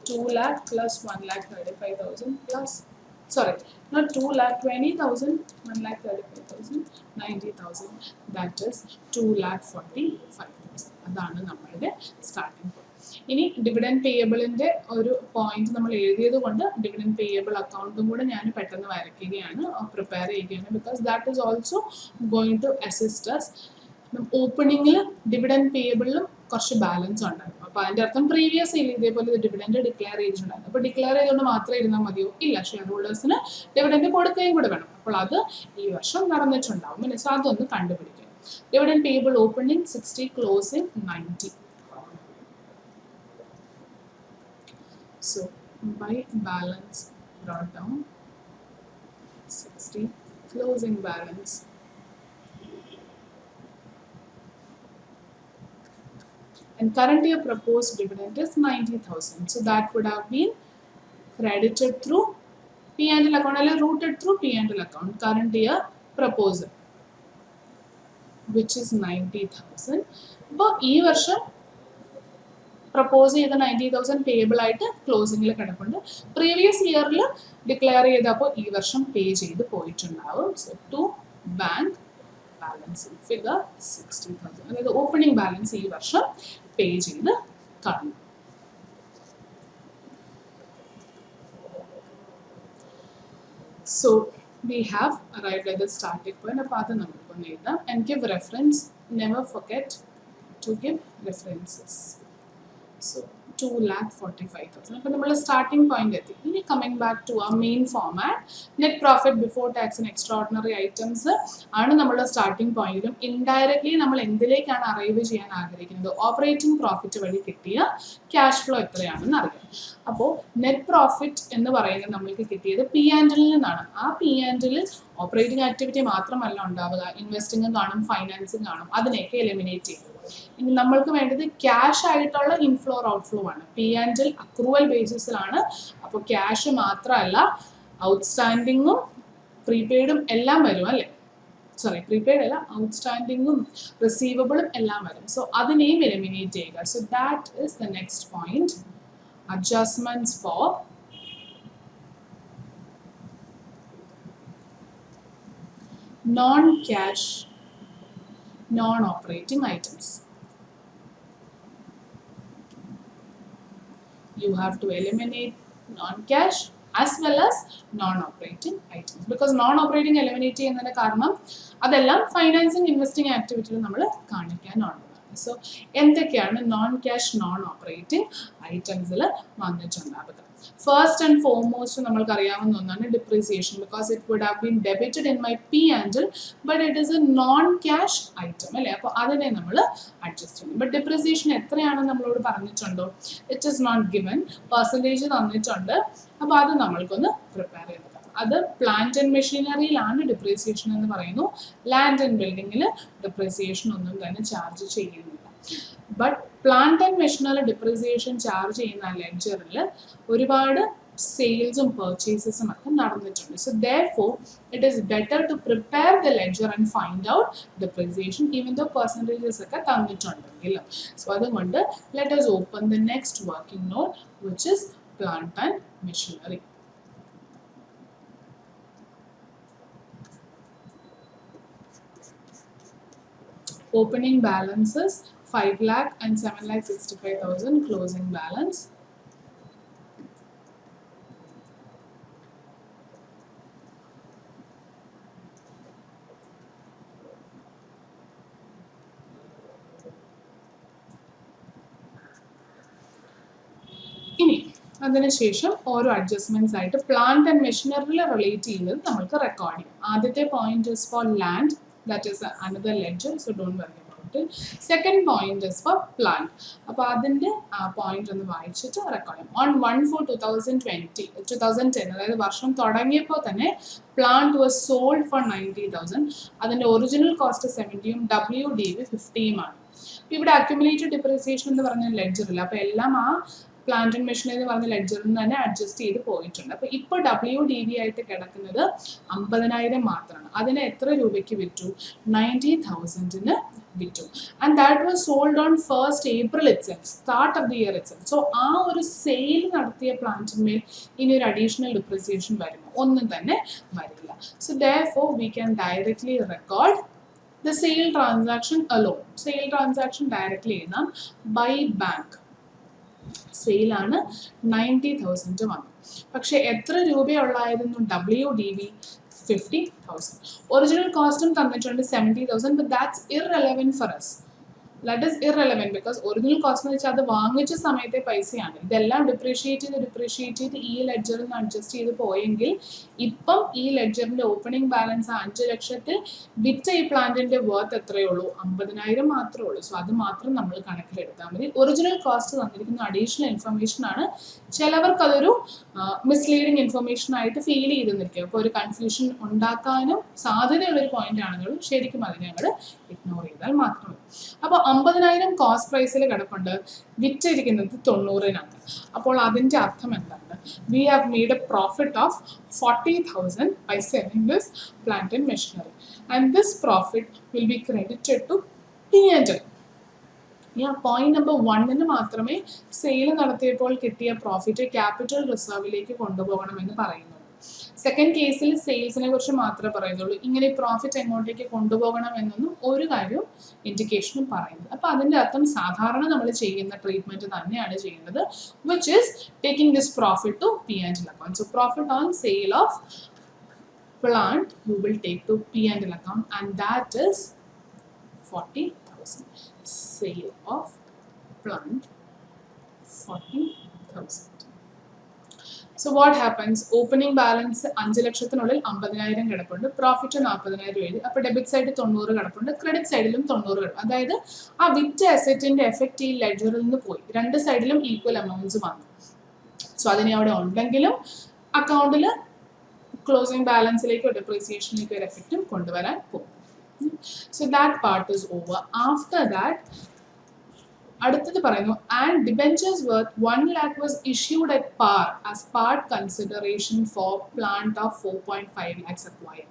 2 lakh plus 1,35,000 plus, sorry, not 2,20,000, 1,35,000, 90,000, that is 2,45,000. അതാണ് നമ്മളുടെ സ്റ്റാർട്ടിംഗ് പോയിന്റ്. ഇനി ഡിവിഡൻഡ് പേയബിളിന്റെ ഒരു പോയിന്റ് നമ്മൾ എഴുതിയത് കൊണ്ട് ഡിവിഡൻഡ് പേയബിൾ അക്കൗണ്ടും കൂടെ ഞാൻ പെട്ടെന്ന് വരയ്ക്കുകയാണ്, പ്രിപ്പയർ ചെയ്യുകയാണ്. Because that is also going to assist us. ഓപ്പണിങ്ങിൽ ഡിവിഡൻഡ് പേയബിളിലും കുറച്ച് ബാലൻസ് ഉണ്ടായിരുന്നു. അപ്പോൾ അതിൻ്റെ അർത്ഥം പ്രീവിയസ് ഇല്ല ഇതേപോലെ ഡിവിഡൻഡ് ഡിക്ലെയർ ചെയ്തിട്ടുണ്ടായിരുന്നു. അപ്പോൾ ഡിക്ലെയർ ചെയ്തുകൊണ്ട് മാത്രമേ ഇരുന്നാൽ മതിയോ? ഇല്ല, ഷെയർ ഹോൾഡേഴ്സിന് ഡിവിഡൻഡ് കൊടുക്കുകയും കൂടെ വേണം. അപ്പോൾ അത് ഈ വർഷം നടന്നിട്ടുണ്ടാവും. മീൻസ് അതൊന്ന് കണ്ടുപിടിക്കുക. Dividend payable opening 60, closing 90. So by balance brought down 60, closing balance and current year proposed dividend is 90,000. So that would have been credited through P&L account or routed through P&L account. Current year proposal, which is 90,000. അപ്പോൾ ഈ വർഷം പ്രപ്പോസ് ചെയ്ത 90,000 പേയബിൾ ആയിട്ട് ക്ലോസിംഗിൽ കിടപ്പുണ്ട്. പ്രീവിയസ് ഇയറിൽ ഡിക്ലെയർ ചെയ്തപ്പോൾ ഈ വർഷം പേ ചെയ്ത് പോയിട്ടുണ്ടാവും. So to bank balance figure 60,000, അതായത് ഓപ്പണിംഗ് ബാലൻസ് ഈ വർഷം പേ ചെയ്ത് കാണും. So we have arrived at the starting point. അപ്പോൾ അത് നമുക്കൊന്ന് എഴുതാം. And give reference. Never forget to give references. So 2,45,000. അപ്പോൾ നമ്മൾ സ്റ്റാർട്ടിംഗ് പോയിന്റ് എത്തി. ഇനി കമ്മിങ് ബാക്ക് ടു ആ main format, net profit before tax and extraordinary items ആണ് നമ്മുടെ സ്റ്റാർട്ടിംഗ് പോയിന്റിലും ഇൻഡയറക്ട്ലി നമ്മൾ എന്തിലേക്കാണ് അറൈവ് ചെയ്യാൻ ആഗ്രഹിക്കുന്നത്, ഓപ്പറേറ്റിംഗ് പ്രോഫിറ്റ് വഴി കിട്ടിയ ക്യാഷ് ഫ്ലോ എത്രയാണെന്ന് അറിയാം. അപ്പോൾ നെറ്റ് പ്രോഫിറ്റ് എന്ന് പറയുന്നത് നമ്മൾക്ക് കിട്ടിയത് P&L നിന്നാണ്. ആ P&L ഓപ്പറേറ്റിംഗ് ആക്ടിവിറ്റി മാത്രമല്ല ഉണ്ടാവുക, ഇൻവെസ്റ്റിംഗും കാണും, ഫൈനാൻസും കാണും, അതിനെയൊക്കെ എലിമിനേറ്റ് ചെയ്യും. ഇനി നമ്മൾക്ക് വേണ്ടത് ക്യാഷ് ആയിട്ടുള്ള ഇൻഫ്ലോ ഔട്ട്ഫ്ലോ ആണ്. P&L accrual ബേസിസിലാണ്. അപ്പോൾ ക്യാഷ് മാത്രമല്ല, ഔട്ട്സ്റ്റാൻഡിങ്ങും പ്രീപെയ്ഡും എല്ലാം വരും അല്ലേ. സോറി, പ്രീപെയ്ഡ് അല്ല, ഔട്ട്സ്റ്റാൻഡിങ്ങും റിസീവബിളും എല്ലാം വരും. സോ അതിനെയും എലിമിനേറ്റ് ചെയ്യുക. So that is the next point. Adjustments for non-cash, non-operating items. You have to eliminate non-cash as well as non-operating items, because non-operating eliminate ചെയ്യുന്നതിന്റെ കാരണം അതെല്ലാം ഫൈനാൻസിങ് ഇൻവെസ്റ്റിംഗ് ആക്ടിവിറ്റിയിൽ നമ്മൾ കാണിക്കാനുള്ളതാണ്. സോ എന്തൊക്കെയാണ് നോൺ ക്യാഷ് നോൺ ഓപ്പറേറ്റിംഗ് ഐറ്റംസിൽ വന്നിട്ടുണ്ടാവുക? ഫസ്റ്റ് ആൻഡ് ഫോർമോസ്റ്റ് നമ്മൾക്ക് അറിയാവുന്ന ഒന്നാണ് depreciation, because it would have been debited in my P&L but it is a non cash item അല്ലേ. അപ്പോൾ അതിനെ നമ്മൾ അഡ്ജസ്റ്റ് ചെയ്യും. ബട്ട് ഡിപ്രീസിയേഷൻ എത്രയാണെന്ന് നമ്മളോട് പറഞ്ഞിട്ടുണ്ടോ? It is not given. Percentage തന്നിട്ടുണ്ട്. അപ്പോൾ അത് നമ്മൾക്കൊന്ന് പ്രിപ്പയർ ചെയ്ത് അത് പ്ലാന്റ് ആൻഡ് മെഷീനറിയിലാണ് ഡിപ്രീസിയേഷൻ എന്ന് പറയുന്നു. ലാൻഡ് ആൻഡ് ബിൽഡിങ്ങിൽ ഡിപ്രീസിയേഷൻ ഒന്നും തന്നെ ചാർജ് ചെയ്യുന്നില്ല. But plant and machinery depreciation charge ചെയ്യുന്ന ലെഡ്ജറിൽ ഒരുപാട് സെയിൽസും പർച്ചേസസും ഒക്കെ നടന്നിട്ടുണ്ട്. So therefore it is better to prepare the ledger and find out depreciation even though percentages ഒക്കെ തന്നിട്ടുണ്ടെങ്കിൽ. സോ അതുകൊണ്ട് let us open the next working note, which is plant and machinery. Opening balances 5 lakh and 7,65,000 closing balance. ഇനി അതിനുശേഷം ഓരോ അഡ്ജസ്റ്റ്മെന്റ്സ് ആയിട്ട് പ്ലാന്റ് ആൻഡ് മെഷീനറിയിൽ റിലേറ്റ് ചെയ്യുന്നത് നമുക്ക് റെക്കോർഡ് ചെയ്യാം. ആദ്യത്തെ point is for land, that is another ledger, so don't worry about it. Second point is for plant. അപ്പോൾ അതിൻ്റെ പോയിന്റ് ഒന്ന് വായിച്ചിട്ട് റെക്കോർഡ് ചെയ്യാം. On 1/4/2010, അതായത് വർഷം തുടങ്ങിയപ്പോൾ തന്നെ പ്ലാന്റ് വാസ് സോൾഡ് ഫോർ 90,000. അതിൻ്റെ ഒറിജിനൽ കോസ്റ്റ് 70ഉം WDV 50ഉം ആണ്. ഇവിടെ അക്യുമുലേറ്റഡ് ഡിപ്രീസിയേഷൻ എന്ന് പറഞ്ഞ ലെഡ്ജർ ഇല്ല. അപ്പോൾ എല്ലാം ആ പ്ലാന്റ് ആൻഡ് മെഷീനറി എന്ന് പറഞ്ഞ ലെഡ്ജറിൽ നിന്ന് തന്നെ അഡ്ജസ്റ്റ് ചെയ്ത് പോയിട്ടുണ്ട്. അപ്പോൾ ഇപ്പോൾ WDV ആയിട്ട് കിടക്കുന്നത് 50,000 മാത്രമാണ്. അതിന് എത്ര രൂപയ്ക്ക് വിറ്റു? 90,000-ന് വിറ്റു. And that was sold on 1st April itself, start of the year itself. So ആ ഒരു സെയിൽ നടത്തിയ പ്ലാന്റിന്മേൽ ഇനി ഒരു അഡീഷണൽ ഡിപ്രീസിയേഷൻ വരുമോ? ഒന്നും തന്നെ വരില്ല. So therefore we can directly record the sale transaction alone. Sale transaction directly എഴുതാം. ബൈ ബാങ്ക് സെയിലാണ് 90,000 വന്നു. പക്ഷെ എത്ര രൂപയുള്ളായിരുന്നു WDV? 50,000. ഒറിജിനൽ കോസ്റ്റും തന്നിട്ടുണ്ട് 70,000, but that's irrelevant for us. That is irrelevant because original cost എന്ന് വെച്ചാൽ അത് വാങ്ങിച്ച സമയത്തെ പൈസയാണ്. ഇതെല്ലാം ഡിപ്രീഷിയേറ്റ് ചെയ്ത് ഈ ലെഡ്ജറിൽ നിന്ന് അഡ്ജസ്റ്റ് ചെയ്ത് പോയെങ്കിൽ ഇപ്പം ഈ ലെഡ്ജറിന്റെ ഓപ്പണിംഗ് ബാലൻസ് 5 ലക്ഷത്തിൽ വിറ്റ ഈ പ്ലാന്റിന്റെ വർത്ത് എത്രയേ ഉള്ളൂ? 50,000 മാത്രമേ ഉള്ളൂ. സോ അത് മാത്രം നമ്മൾ കണക്കിലെടുത്താൽ മതി. ഒറിജിനൽ കോസ്റ്റ് തന്നിരിക്കുന്ന അഡീഷണൽ ഇൻഫർമേഷൻ ആണ്. ചിലവർക്ക് അതൊരു മിസ്ലീഡിങ് ഇൻഫർമേഷൻ ആയിട്ട് ഫീൽ ചെയ്തെന്നിരിക്കും. അപ്പോൾ ഒരു കൺഫ്യൂഷൻ ഉണ്ടാക്കാനും സാധ്യതയുള്ളൊരു പോയിന്റ് ആണെങ്കിലും ശരിക്കും അതിനെ ഞങ്ങൾ ഇഗ്നോർ ചെയ്താൽ മാത്രമേ. അപ്പോൾ 50,000 കോസ്റ്റ് പ്രൈസിൽ കിടപ്പുണ്ട്, വിറ്റിരിക്കുന്നത് 90,000. അപ്പോൾ അതിൻ്റെ അർത്ഥം എന്താണ്? We have made a profit of 40,000 by selling this plant and machinery, and this profit will be credited to P&L. Point number 1 മാത്രമേ സെയിൽ നടത്തിയപ്പോൾ കിട്ടിയ പ്രോഫിറ്റ് ക്യാപിറ്റൽ റിസർവിലേക്ക് കൊണ്ടുപോകണമെന്ന് പറയുന്നുള്ളൂ. സെക്കൻഡ് കേസിൽ സെയിൽസിനെ കുറിച്ച് മാത്രമേ പറയുന്നുള്ളൂ. ഇങ്ങനെ പ്രോഫിറ്റ് എങ്ങോട്ടേക്ക് കൊണ്ടുപോകണം എന്നൊന്നും ഒരു കാര്യവും ഇൻഡിക്കേഷനും പറയുന്നത്. അപ്പോൾ അതിൻ്റെ അർത്ഥം സാധാരണ നമ്മൾ ചെയ്യുന്ന ട്രീറ്റ്മെൻറ്റ് തന്നെയാണ് ചെയ്യുന്നത്, which is taking this profit to P&L account. So profit on sale of plant you will take to P&L account, and that is 40,000. Sale of plant 40,000. So what happens? Opening balance 5 ലക്ഷത്തിനുള്ളിൽ 50,000 കിടപ്പുണ്ട്, പ്രോഫിറ്റ് 40,000 എഴുതി. അപ്പോൾ ഡെബിറ്റ് സൈഡ് 90 കിടപ്പുണ്ട്, ക്രെഡിറ്റ് സൈഡിലും 90 കിടക്കും. അതായത് ആ വിറ്റ അസറ്റിന്റെ എഫക്റ്റ് ഈ ലെഡ്ജറിൽ നിന്ന് പോയി, രണ്ട് സൈഡിലും ഈക്വൽ എമൗണ്ട്സ് വന്നു. സോ അതിനെ അവിടെ ഉണ്ടെങ്കിലും അക്കൗണ്ടിൽ ക്ലോസിംഗ് ബാലൻസിലേക്കോ ഡെപ്രീസിയേഷനിലേക്കോ ഒരു എഫക്റ്റും കൊണ്ടുവരാൻ പോകും. So that part is over. After that അടുത്തത് പറയുന്നു, and debentures worth 1 lakh was issued at par as part consideration for plant of 4.5 lakhs acquire.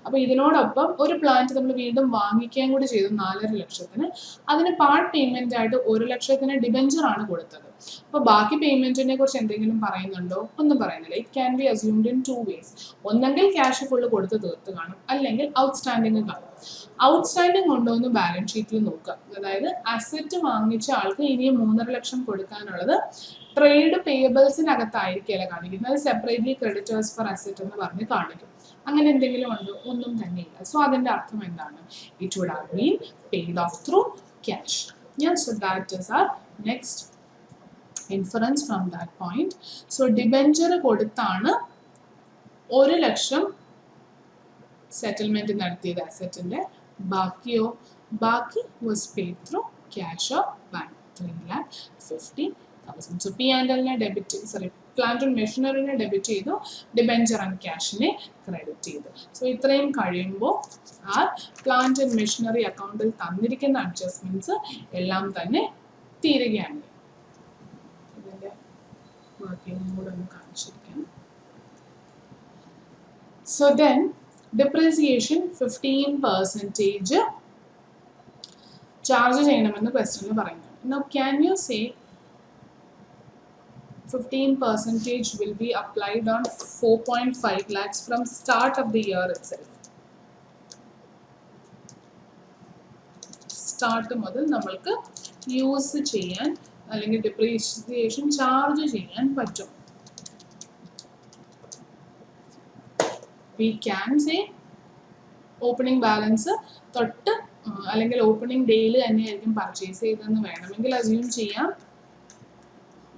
അപ്പോൾ ഇതിനോടൊപ്പം ഒരു പ്ലാന്റ് നമ്മൾ വീണ്ടും വാങ്ങിക്കുകയും കൂടി ചെയ്തു 4.5 ലക്ഷത്തിന്. അതിന് പാർട്ട് പേയ്മെന്റ് ആയിട്ട് 1 ലക്ഷത്തിന് ഡിബെഞ്ചർ ആണ് കൊടുത്തത്. അപ്പോൾ ബാക്കി പേയ്മെന്റിനെ കുറിച്ച് എന്തെങ്കിലും പറയുന്നുണ്ടോ? ഒന്നും പറയുന്നില്ല. It can be assumed in 2 ways. ഒന്നെങ്കിൽ ക്യാഷ് ഫുള്ള് കൊടുത്ത് തീർത്ത് കാണും, അല്ലെങ്കിൽ ഔട്ട്സ്റ്റാൻഡിങ് കാണും. ഔട്ട്സ്റ്റാൻഡിങ് ഉണ്ടോ എന്ന് ബാലൻസ് ഷീറ്റിൽ നോക്കുക. അതായത് അസറ്റ് വാങ്ങിച്ച ആൾക്ക് ഇനിയും 3.5 ലക്ഷം കൊടുക്കാനുള്ളത് ട്രേഡ് പേയബിൾസിനകത്തായിരിക്കില്ല കാണിക്കുന്നത്, അത് സെപ്പറേറ്റ്ലി ക്രെഡിറ്റേഴ്സ് ഫോർ അസറ്റ് എന്ന് പറഞ്ഞ് കാണിക്കും. അങ്ങനെ എന്തെങ്കിലും ഉണ്ടോ? ഒന്നും തന്നെയില്ല. സോ അതിന്റെ അർത്ഥം എന്താണ്? It would have been paid off through cash. So that is our next inference from that point. So debenture കൊടുത്താണ് 1 ലക്ഷം സെറ്റിൽമെന്റ് നടത്തിയത് അസറ്റിന്റെ. ബാക്കിയോ? ബാക്കി was paid through cash or bank 3,50,000. So P&L-നെ ഡെബിറ്റ്, പ്ലാന്റ് ആൻഡ് മെഷീനറിനെ ഡെബിറ്റ് ചെയ്തു, ഡിബെഞ്ചർ ആൻഡ് ക്യാഷിനെ ക്രെഡിറ്റ് ചെയ്തു. സോ ഇത്രയും കഴിയുമ്പോൾ ആ പ്ലാന്റ് ആൻഡ് മെഷീനറി അക്കൗണ്ടിൽ തന്നിരിക്കുന്ന അഡ്ജസ്റ്റ്മെന്റ്സ് എല്ലാം തന്നെ തീരുകയാണ്. ഇതിന്റെ വർക്കിംഗ് മോഡ് ഒന്ന് കാണിച്ചിരിക്കാം. സോ ദെൻ depreciation 15% ചാർജ് ചെയ്യണമെന്ന് ക്വസ്റ്റ്യനിൽ പറയുന്നു. Now can you say 15% will be applied on 4.5 lakhs from start of the year itself? Start മുതൽ നമ്മൾക്ക് യൂസ് ചെയ്യാൻ അല്ലെങ്കിൽ ഡിപ്രീസിയേഷൻ ചാർജ് ചെയ്യാൻ പറ്റും. We can say opening balance തൊട്ട് അല്ലെങ്കിൽ ഓപ്പണിംഗ് ഡേയിൽ തന്നെയായിരിക്കും പർച്ചേസ് ചെയ്തതെന്ന് വേണമെങ്കിൽ അസ്യൂം ചെയ്യാം.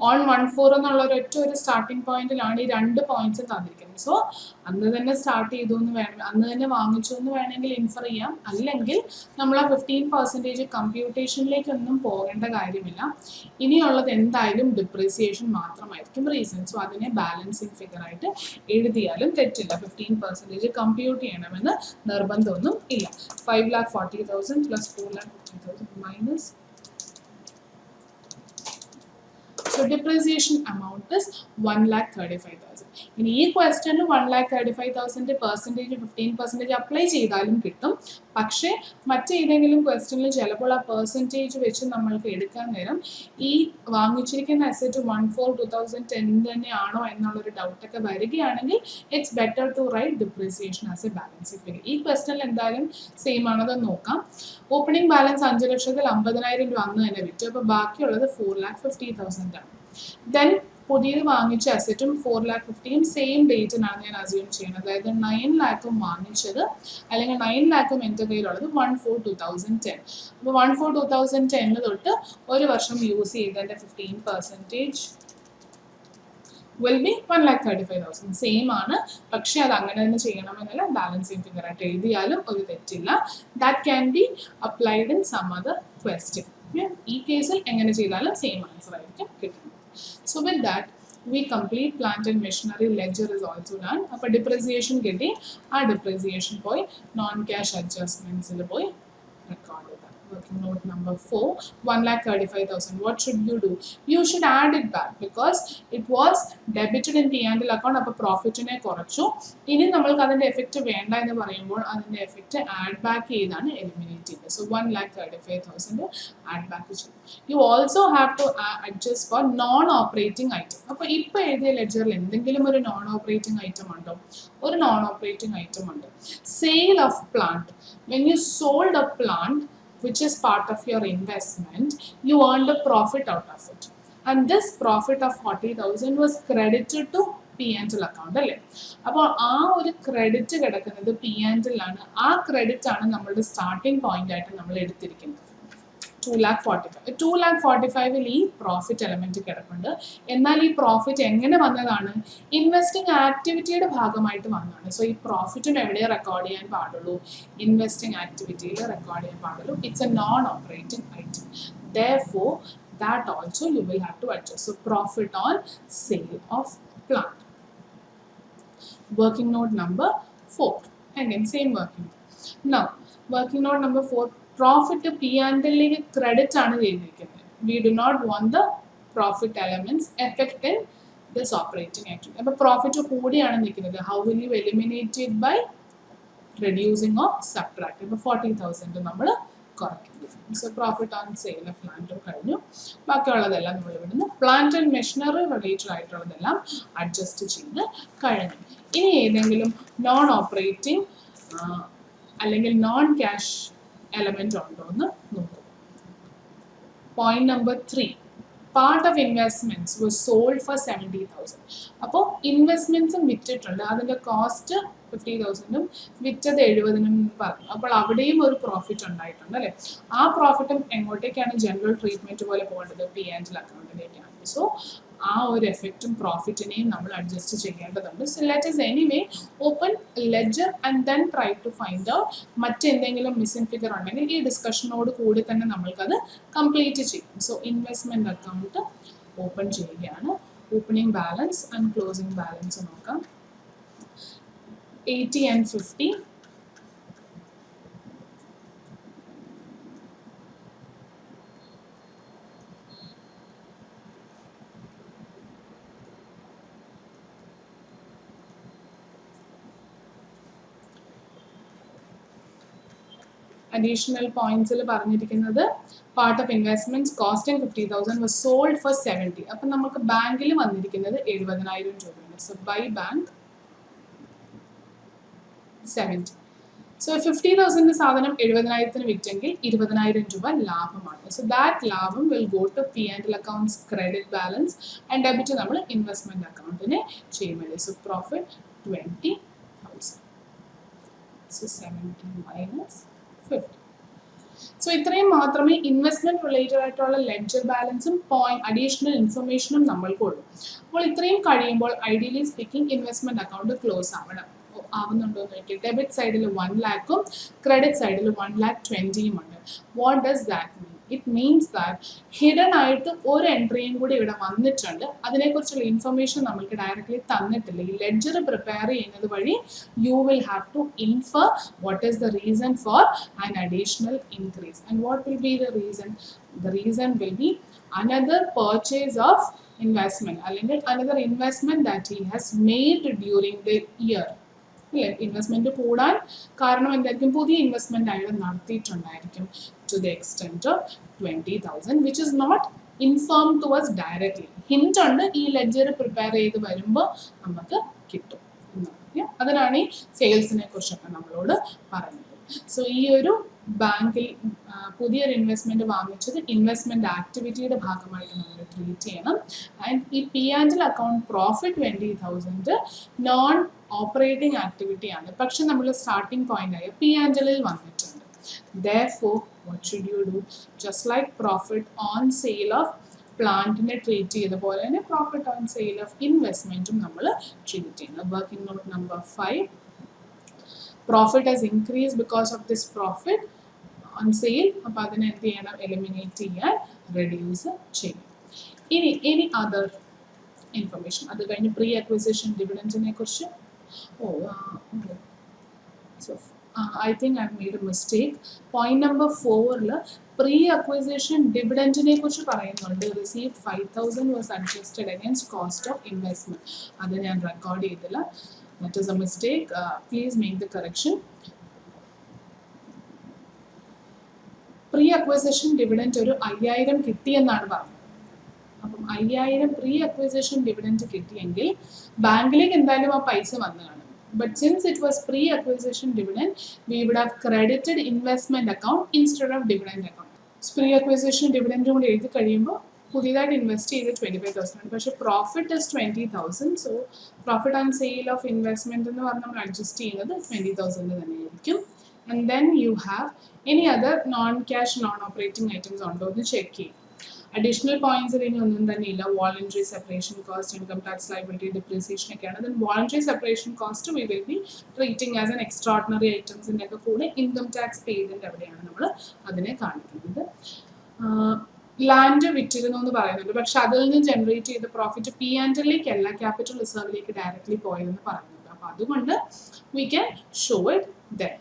ഓൺ 1/4 എന്നുള്ള ഒരു സ്റ്റാർട്ടിംഗ് പോയിന്റിലാണ് ഈ 2 പോയിന്റ്സും തന്നിരിക്കുന്നത്. സോ അന്ന് തന്നെ സ്റ്റാർട്ട് ചെയ്തു എന്ന് വേണം, അന്ന് തന്നെ വാങ്ങിച്ചു എന്ന് വേണമെങ്കിൽ ഇൻഫർ ചെയ്യാം. അല്ലെങ്കിൽ നമ്മൾ ആ 15% കമ്പ്യൂട്ടേഷനിലേക്കൊന്നും പോകേണ്ട കാര്യമില്ല. ഇനിയുള്ളത് എന്തായാലും ഡിപ്രീസിയേഷൻ മാത്രമായിരിക്കും റീസൺ. സോ അതിനെ ബാലൻസിങ് ഫിഗർ ആയിട്ട് എഴുതിയാലും തെറ്റില്ല. 15% കമ്പ്യൂട്ട് ചെയ്യണമെന്ന് നിർബന്ധമൊന്നും ഇല്ല. 5,40,000 plus 4,50,000 minus. So depreciation amount is 1,35,000. ഇനി ഈ ക്വസ്റ്റ്യന് 1,35,000 പെർസെൻറ്റേജ് 15% അപ്ലൈ ചെയ്താലും കിട്ടും. പക്ഷേ മറ്റേതെങ്കിലും ക്വസ്റ്റ്യനിൽ ചിലപ്പോൾ ആ പെർസെൻറ്റേജ് വെച്ച് നമ്മൾക്ക് എടുക്കാൻ നേരം ഈ വാങ്ങിച്ചിരിക്കുന്ന അസറ്റ് 1/4/2010 തന്നെയാണോ എന്നുള്ളൊരു ഡൗട്ടൊക്കെ വരികയാണെങ്കിൽ it's better to write depreciation as a balancing figure. ഈ ക്വസ്റ്റ്യനിൽ എന്തായാലും സെയിം ആണത് നോക്കാം. ഓപ്പണിംഗ് ബാലൻസ് 5 ലക്ഷത്തിൽ 50,000 രൂപ അന്ന് തന്നെ വിറ്റു. അപ്പോൾ ബാക്കിയുള്ളത് 4,50,000 ആണ്. ദെൻ പുതിയത് വാങ്ങിച്ച അസറ്റും 4,50,000 സെയിം ഡേറ്റിനാണ് ഞാൻ അസ്യൂം ചെയ്യുന്നത്. അതായത് 9 lakh വാങ്ങിച്ചത് അല്ലെങ്കിൽ 9 lakh എൻ്റെ കയ്യിലുള്ളത് 1/4/2010. അപ്പോൾ 1/4/2010 തൊട്ട് ഒരു വർഷം യൂസ് ചെയ്തതിൻ്റെ 15% will be 1,35,000. സെയിം ആണ്. പക്ഷെ അത് അങ്ങനെ തന്നെ ചെയ്യണമെന്നല്ല, ബാലൻസിങ് ഫിഗർ ആയിട്ട് എഴുതിയാലും ഒരു തെറ്റില്ല. That can be applied in some other question. ഈ കേസിൽ എങ്ങനെ ചെയ്താലും സെയിം ആൻസർ ആയിരിക്കും കിട്ടുന്നത്. So with that we complete plant and machinery ledger is also done. അപ്പോൾ depreciation കിട്ടി. ആ depreciation പോയി non cash adjustments ൽ പോയി record ചെയ്താൽ. Working note number 4, 1,35,000. What should you do? You should add it back because it was debited in P&L account. അപ്പോൾ പ്രോഫിറ്റിനെ കുറച്ചു. ഇനി നമ്മൾക്ക് അതിൻ്റെ എഫക്റ്റ് വേണ്ട എന്ന് പറയുമ്പോൾ അതിൻ്റെ എഫക്റ്റ് ആഡ് ബാക്ക് ചെയ്താണ് എലിമിനേറ്റ് ചെയ്തത്. സോ 1,35,000 ആഡ് ബാക്ക് ചെയ്തു. You also have to adjust for non-operating item. അപ്പോൾ ഇപ്പോൾ എഴുതിയ ലെഡ്ജറിൽ എന്തെങ്കിലും ഒരു നോൺ ഓപ്പറേറ്റിംഗ് ഐറ്റം ഉണ്ടോ? ഒരു നോൺ ഓപ്പറേറ്റിംഗ് ഐറ്റം ഉണ്ട്. Sale of plant. When you sold a plant which is part of your investment, you earned a profit out of it. And this profit of 40,000 was credited to P&L account അല്ലേ. അപ്പോൾ ആ ഒരു ക്രെഡിറ്റ് കിടക്കുന്നത് P&L ആണ്. ആ ക്രെഡിറ്റ് ആണ് നമ്മളുടെ സ്റ്റാർട്ടിംഗ് പോയിന്റ് ആയിട്ട് നമ്മൾ എടുത്തിരിക്കുന്നത്. 2,45,000 ഈ പ്രോഫിറ്റ് എലമെന്റ് കിടപ്പുണ്ട്. എന്നാൽ ഈ പ്രോഫിറ്റ് എങ്ങനെ വന്നതാണ്? ഇൻവെസ്റ്റിംഗ് ആക്ടിവിറ്റിയുടെ ഭാഗമായിട്ട് വന്നതാണ്. സോ ഈ പ്രോഫിറ്റിന് എവിടെ റെക്കോർഡ് ചെയ്യാൻ പാടുള്ളൂ? ഇൻവെസ്റ്റിംഗ് ആക്ടിവിറ്റിയിൽ റെക്കോർഡ് ചെയ്യാൻ പാടുള്ളൂ. It's A non operating item. Therefore, that also you will have to adjust. So profit on sale of plant. Working note number 4. Again, same working note. Now, working note number 4. Profit P&L credit ആണ് ചെയ്തിരിക്കുന്നത്. We do not want the profit elements affect in this operating activity. അപ്പോൾ പ്രോഫിറ്റ് കൂടിയാണ് നിൽക്കുന്നത്. How will you eliminate it? By reducing or subtracting. അപ്പോൾ 40,000 നമ്മൾ കുറയ്ക്കും. So profit on sale of ലാൻഡും കഴിഞ്ഞു. ബാക്കിയുള്ളതെല്ലാം നമ്മൾ ഇവിടുന്ന് പ്ലാന്റ് ആൻഡ് മെഷീനറി റിലേറ്റഡ് ആയിട്ടുള്ളതെല്ലാം അഡ്ജസ്റ്റ് ചെയ്ത് കഴിഞ്ഞു. ഇനി ഏതെങ്കിലും നോൺ ഓപ്പറേറ്റിംഗ് അല്ലെങ്കിൽ നോൺ ക്യാഷ് എലമെന്റ് ഉണ്ടോ എന്ന് നോക്കും. Point number 3. Part of investments was sold for 70,000. അപ്പോൾ ഇൻവെസ്റ്റ്മെന്റ്സും വിറ്റിട്ടുണ്ട്. അതിൻ്റെ കോസ്റ്റ് 50,000 വിറ്റത് 70,000 പറഞ്ഞു. അപ്പോൾ അവിടെയും ഒരു പ്രോഫിറ്റ് ഉണ്ടായിട്ടുണ്ട് അല്ലേ. ആ പ്രോഫിറ്റും എങ്ങോട്ടേക്കാണ് ജനറൽ ട്രീറ്റ്മെന്റ് പോലെ പോകേണ്ടത്? P&L അക്കൗണ്ടിലേക്കാണ്. സോ ആ ഒരു എഫക്റ്റും പ്രോഫിറ്റിനെയും നമ്മൾ അഡ്ജസ്റ്റ് ചെയ്യേണ്ടതുണ്ട്. So let us anyway open ledger and then try to find out മറ്റെന്തെങ്കിലും മിസ്സിംഗ് ഫിഗർ ഉണ്ടെങ്കിൽ ഈ ഡിസ്കഷനോട് കൂടി തന്നെ നമ്മൾക്കത് കംപ്ലീറ്റ് ചെയ്യും. സോ ഇൻവെസ്റ്റ്മെന്റ് അക്കൗണ്ട് ഓപ്പൺ ചെയ്യുകയാണ്. Opening balance and closing balance നോക്കാം. 80 and 50. Additional points പറഞ്ഞിരിക്കുന്നത് part of investments costing 50,000 was sold for 70. അപ്പം നമുക്ക് ബാങ്കിൽ വന്നിരിക്കുന്നത് 70,000 രൂപയാണ്. So by bank 70. സോ 50,000 സാധനം 70,000 വിറ്റെങ്കിൽ 20,000 രൂപ ലാഭമാണ്. സോ ദാറ്റ് ലാഭം will go to P&L accounts credit balance and debit നമ്മൾ ഇൻവെസ്റ്റ്മെന്റ് അക്കൗണ്ടിനെ ചെയ്യുമല്ലേ. So profit 20,000. So 70 minus 50. So ഇത്രയും മാത്രമേ ഇൻവെസ്റ്റ്മെന്റ് റിലേറ്റഡ് ആയിട്ടുള്ള ലെഡ്ജർ ബാലൻസും അഡീഷണൽ ഇൻഫർമേഷനും നമ്മൾക്കുള്ളൂ. അപ്പോൾ ഇത്രയും കഴിയുമ്പോൾ ideally speaking investment account close ആവുന്നുണ്ടോ എന്ന് നോക്കി. ഡെബിറ്റ് സൈഡിൽ 1 lakhും ക്രെഡിറ്റ് സൈഡിൽ 1,20,000 ഉണ്ട്. What does that mean? It means that hidden ആയിട്ട് ഒരു എൻട്രിയും കൂടി ഇവിടെ വന്നിട്ടുണ്ട്. അതിനെക്കുറിച്ചുള്ള ഇൻഫർമേഷൻ നമുക്ക് ഡയറക്റ്റ്ലി തന്നിട്ടില്ല. ഈ ലെഡ്ജർ പ്രിപ്പയർ ചെയ്യുന്നത് വഴി you will have to infer what is the reason for an additional increase and what will be the reason. The reason will be another purchase of investment അല്ലെങ്കിൽ another investment that he has made during the year. അല്ലേ, ഇൻവെസ്റ്റ്മെന്റ് കൂടാൻ കാരണം എന്തായിരിക്കും? പുതിയ ഇൻവെസ്റ്റ്മെന്റ് അയാൾ നടത്തിയിട്ടുണ്ടായിരിക്കും to the extent of 20,000 which is not informed to us directly. Hint ഉണ്ട് ഈ ലെഡ്ജർ പ്രിപ്പയർ ചെയ്ത് വരുമ്പോൾ നമുക്ക് കിട്ടും. അതിനാണ് ഈ സെയിൽസിനെ കുറിച്ചൊക്കെ നമ്മളോട് പറയുന്നത്. സോ ഈ ഒരു ബാങ്കിൽ പുതിയൊരു ഇൻവെസ്റ്റ്മെന്റ് വാങ്ങിച്ചത് ഇൻവെസ്റ്റ്മെന്റ് ആക്ടിവിറ്റിയുടെ ഭാഗമായിട്ട് നമ്മൾ ട്രീറ്റ് ചെയ്യണം. ആൻഡ് ഈ P&L account profit 20,000 non operating activity ആണ്. പക്ഷെ നമ്മൾ സ്റ്റാർട്ടിംഗ് പോയിന്റ് ആയ P&L വന്നിട്ടുണ്ട്. Therefore, what should you do? Just like profit on sale of പ്ലാന്റിനെ ട്രീറ്റ് ചെയ്ത പോലെ തന്നെ പ്രോഫിറ്റ് ഓൺ സെയിൽ ഓഫ് ഇൻവെസ്റ്റ്മെന്റും നമ്മൾ ട്രീറ്റ് ചെയ്യണം. Working note number 5. Profit has increase because of this profit on sale. അപ്പോൾ അതിനെ എന്ത് ചെയ്യണം? എലിമിനേറ്റ് ചെയ്യാൻ, റെഡ്യൂസ് ചെയ്യണം. ഇനി അതർ ഇൻഫർമേഷൻ. അത് കഴിഞ്ഞ് പ്രീ അക്വിസിഷൻ ഡിവിഡൻഡിനെ കുറിച്ച് I think I've made a mistake. Point number 4 pre-acquisition dividend-നെ കുറിച്ച് പറയുന്നുണ്ട്. Received 5,000 was adjusted against cost of investment. അത് ഞാൻ റെക്കോർഡ് ചെയ്തില്ല. That is a mistake. Please make the correction. Pre-acquisition dividend ഒരു 5,000 കിട്ടിയെന്നാണ് പറഞ്ഞത്. അപ്പം 5,000 pre-acquisition dividend കിട്ടിയെങ്കിൽ ബാങ്കിലേക്ക് എന്തായാലും ആ പൈസ വന്നു കാണും. But since it was pre-acquisition dividend, we would have credited investment account instead of dividend account. So pre-acquisition dividend കൂടി എഴുതി കഴിയുമ്പോൾ പുതിയതായിട്ട് ഇൻവെസ്റ്റ് ചെയ്ത് 25,000 പക്ഷേ profit is 20,000. So profit and sale of investment എന്ന് പറഞ്ഞാൽ നമ്മൾ അഡ്ജസ്റ്റ് ചെയ്യുന്നത് 20,000 തന്നെയായിരിക്കും. And then you have any other non cash non operating items ഉണ്ടോ എന്ന് ചെക്ക് ചെയ്യും. അഡീഷണൽ പോയിന്റ്സ് ഇനി ഒന്നും തന്നെ ഇല്ല. Voluntary separation cost, income tax liability, depreciation ഒക്കെയാണ്. Then voluntary separation cost we will be treating as an extraordinary ഐറ്റംസിൻ്റെ ഒക്കെ കൂടെ ഇൻകം ടാക്സ് പെയ്ഡിൻ്റെ അവിടെയാണ് നമ്മൾ അതിനെ കാണിക്കുന്നത്. ലാൻഡ് വിറ്റിരുന്നു എന്ന് പറയുന്നുണ്ട്, പക്ഷെ അതിൽ നിന്ന് ജനറേറ്റ് ചെയ്ത പ്രോഫിറ്റ് P&Lലേക്കല്ല ക്യാപിറ്റൽ റിസർവിലേക്ക് ഡയറക്റ്റ്ലി പോയതെന്ന് പറയുന്നുണ്ട്. അപ്പോൾ അതുകൊണ്ട് we can show it then.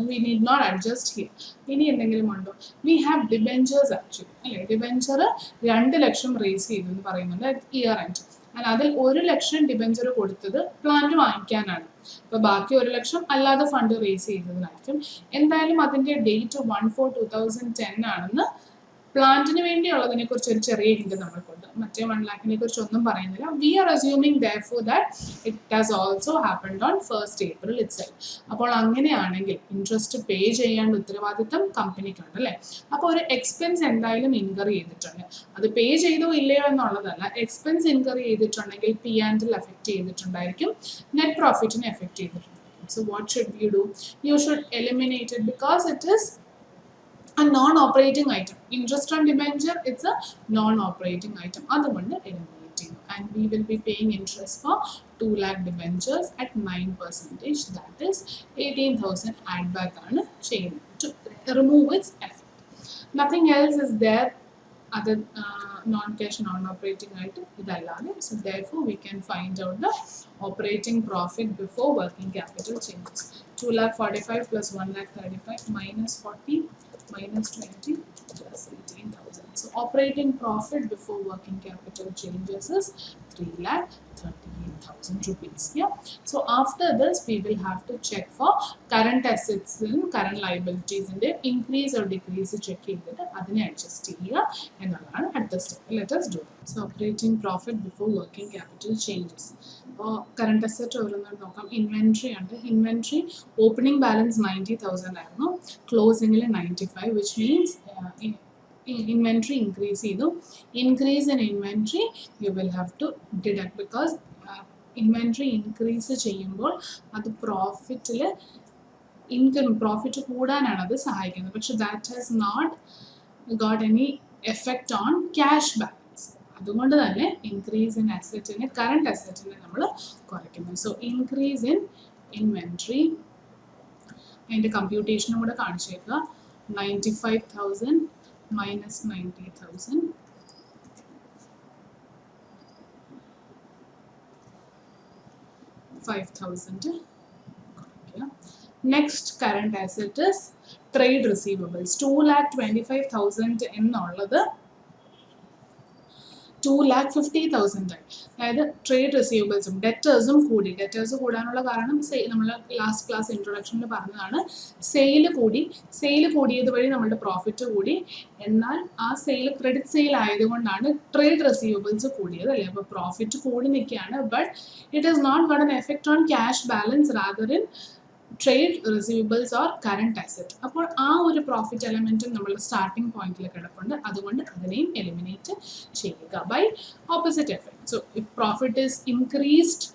We need not adjust here. ഇനി എന്തെങ്കിലും ഉണ്ടോ? വി ഹാവ് ഡിബെഞ്ചേഴ്സ് ആക്ച്വലി അല്ലേ. ഡിബെഞ്ചർ 2 ലക്ഷം റേസ് ചെയ്തു എന്ന് പറയുന്നുണ്ട് ഇയർ എൻഡ്. ആൻഡ് അതിൽ 1 ലക്ഷം ഡിബെഞ്ചർ കൊടുത്തത് പ്ലാന്റ് വാങ്ങിക്കാനാണ്. അപ്പോൾ ബാക്കി 1 ലക്ഷം അല്ലാതെ ഫണ്ട് റേസ് ചെയ്തതിനായിരിക്കും. എന്തായാലും അതിൻ്റെ ഡേറ്റ് 1/4/2010 ആണെന്ന് പ്ലാന്റിന് വേണ്ടിയുള്ളതിനെ കുറിച്ച് ഒരു ചെറിയ ഹിന്റ് നമ്മൾക്കുണ്ട്. മറ്റേ 1 lakhനെ കുറിച്ച് ഒന്നും പറയുന്നില്ല. We are assuming therefore that it has also happened on 1st April itself. അപ്പോൾ അങ്ങനെയാണെങ്കിൽ ഇൻട്രസ്റ്റ് പേ ചെയ്യേണ്ട ഉത്തരവാദിത്തം കമ്പനിക്കുണ്ട് അല്ലേ. അപ്പോൾ ഒരു എക്സ്പെൻസ് എന്തായാലും ഇൻകർ ചെയ്തിട്ടുണ്ട്. അത് പേ ചെയ്തോ ഇല്ലയോ എന്നുള്ളതല്ല, എക്സ്പെൻസ് ഇൻകർ ചെയ്തിട്ടുണ്ടെങ്കിൽ P&L എഫക്റ്റ് ചെയ്തിട്ടുണ്ടായിരിക്കും, നെറ്റ് പ്രോഫിറ്റിനെ എഫക്റ്റ് ചെയ്തിട്ടുണ്ടായിരിക്കും. So what should you do? You should eliminate it because it is a non-operating item. Interest on debenture, it's a non-operating item. അതുകൊണ്ട് eliminate ചെയ്യും. And we will be paying interest for 2 lakh debentures at 9%. That is 18,000 add back ആണ് ചെയ്യുന്നത് to remove its effect. Nothing else is there other non-cash non-operating item idallade. So therefore we can find out the operating profit before working capital changes. 2,45,000 plus 1,35,000 minus 40 minus 20 plus 18,000. So operating profit before working capital changes is 3,38,000 rupees. Yeah. So after this we will have to check for current assets and current liabilities in the increase or decrease check ചെയ്തിട്ട് അതിനെ adjust ചെയ്യുക എന്നുള്ളതാണ് അടുത്ത step. Let us do that. So operating profit before working capital changes. Current asset ഓരോന്നും നോക്കാം. ഇൻവെൻട്രി ഉണ്ട്. ഇൻവെൻട്രി ഓപ്പണിംഗ് ബാലൻസ് 90,000 ആയിരുന്നു, ക്ലോസിംഗിൽ 95, വിച്ച് മീൻസ് ഇൻവെൻട്രി ഇൻക്രീസ് ചെയ്തു. Increase in inventory you will have to deduct because inventory increase ചെയ്യുമ്പോൾ അത് പ്രോഫിറ്റിൽ പ്രോഫിറ്റ് കൂടാനാണ് അത് സഹായിക്കുന്നത്. പക്ഷെ that has not got any effect on cash balance. അതുകൊണ്ട് തന്നെ ഇൻക്രീസ് ഇൻ അസറ്റിനെ കറണ്ട് അസറ്റിനെ നമ്മൾ കുറയ്ക്കുന്നു. സോ ഇൻക്രീസ് ഇൻ ഇൻവെൻട്രി അതിൻ്റെ കമ്പ്യൂട്ടേഷനും കൂടെ കാണിച്ചേക്കുക. 95,000 minus 90,000 5,000. Next current asset is trade receivables. 2,25,000 എന്നുള്ളത് 2,50,000 ആയി. അതായത് ട്രേഡ് റിസീവബിൾസും ഡെറ്റേഴ്സും കൂടി. ഡെറ്റേഴ്സ് കൂടാനുള്ള കാരണം നമ്മൾ ലാസ്റ്റ് ക്ലാസ് ഇൻട്രൊഡക്ഷനിൽ പറഞ്ഞതാണ്. സെയിൽ കൂടിയത് വഴി നമ്മുടെ പ്രോഫിറ്റ് കൂടി. എന്നാൽ ആ സെയിൽ ക്രെഡിറ്റ് സെയിൽ ആയതുകൊണ്ടാണ് ട്രേഡ് റിസീവബിൾസ് കൂടിയത് അല്ലേ. അപ്പോൾ പ്രോഫിറ്റ് കൂടി നിൽക്കുകയാണ്. But it is not got an effect on cash balance rather in trade receivables or current asset. അപ്പോൾ ആ ഒരു പ്രോഫിറ്റ് എലമെൻറ്റും നമ്മൾ സ്റ്റാർട്ടിംഗ് പോയിന്റിൽ കിടപ്പുണ്ട്. അതുകൊണ്ട് അതിനെയും എലിമിനേറ്റ് ചെയ്യുക by opposite effect. So if profit is increased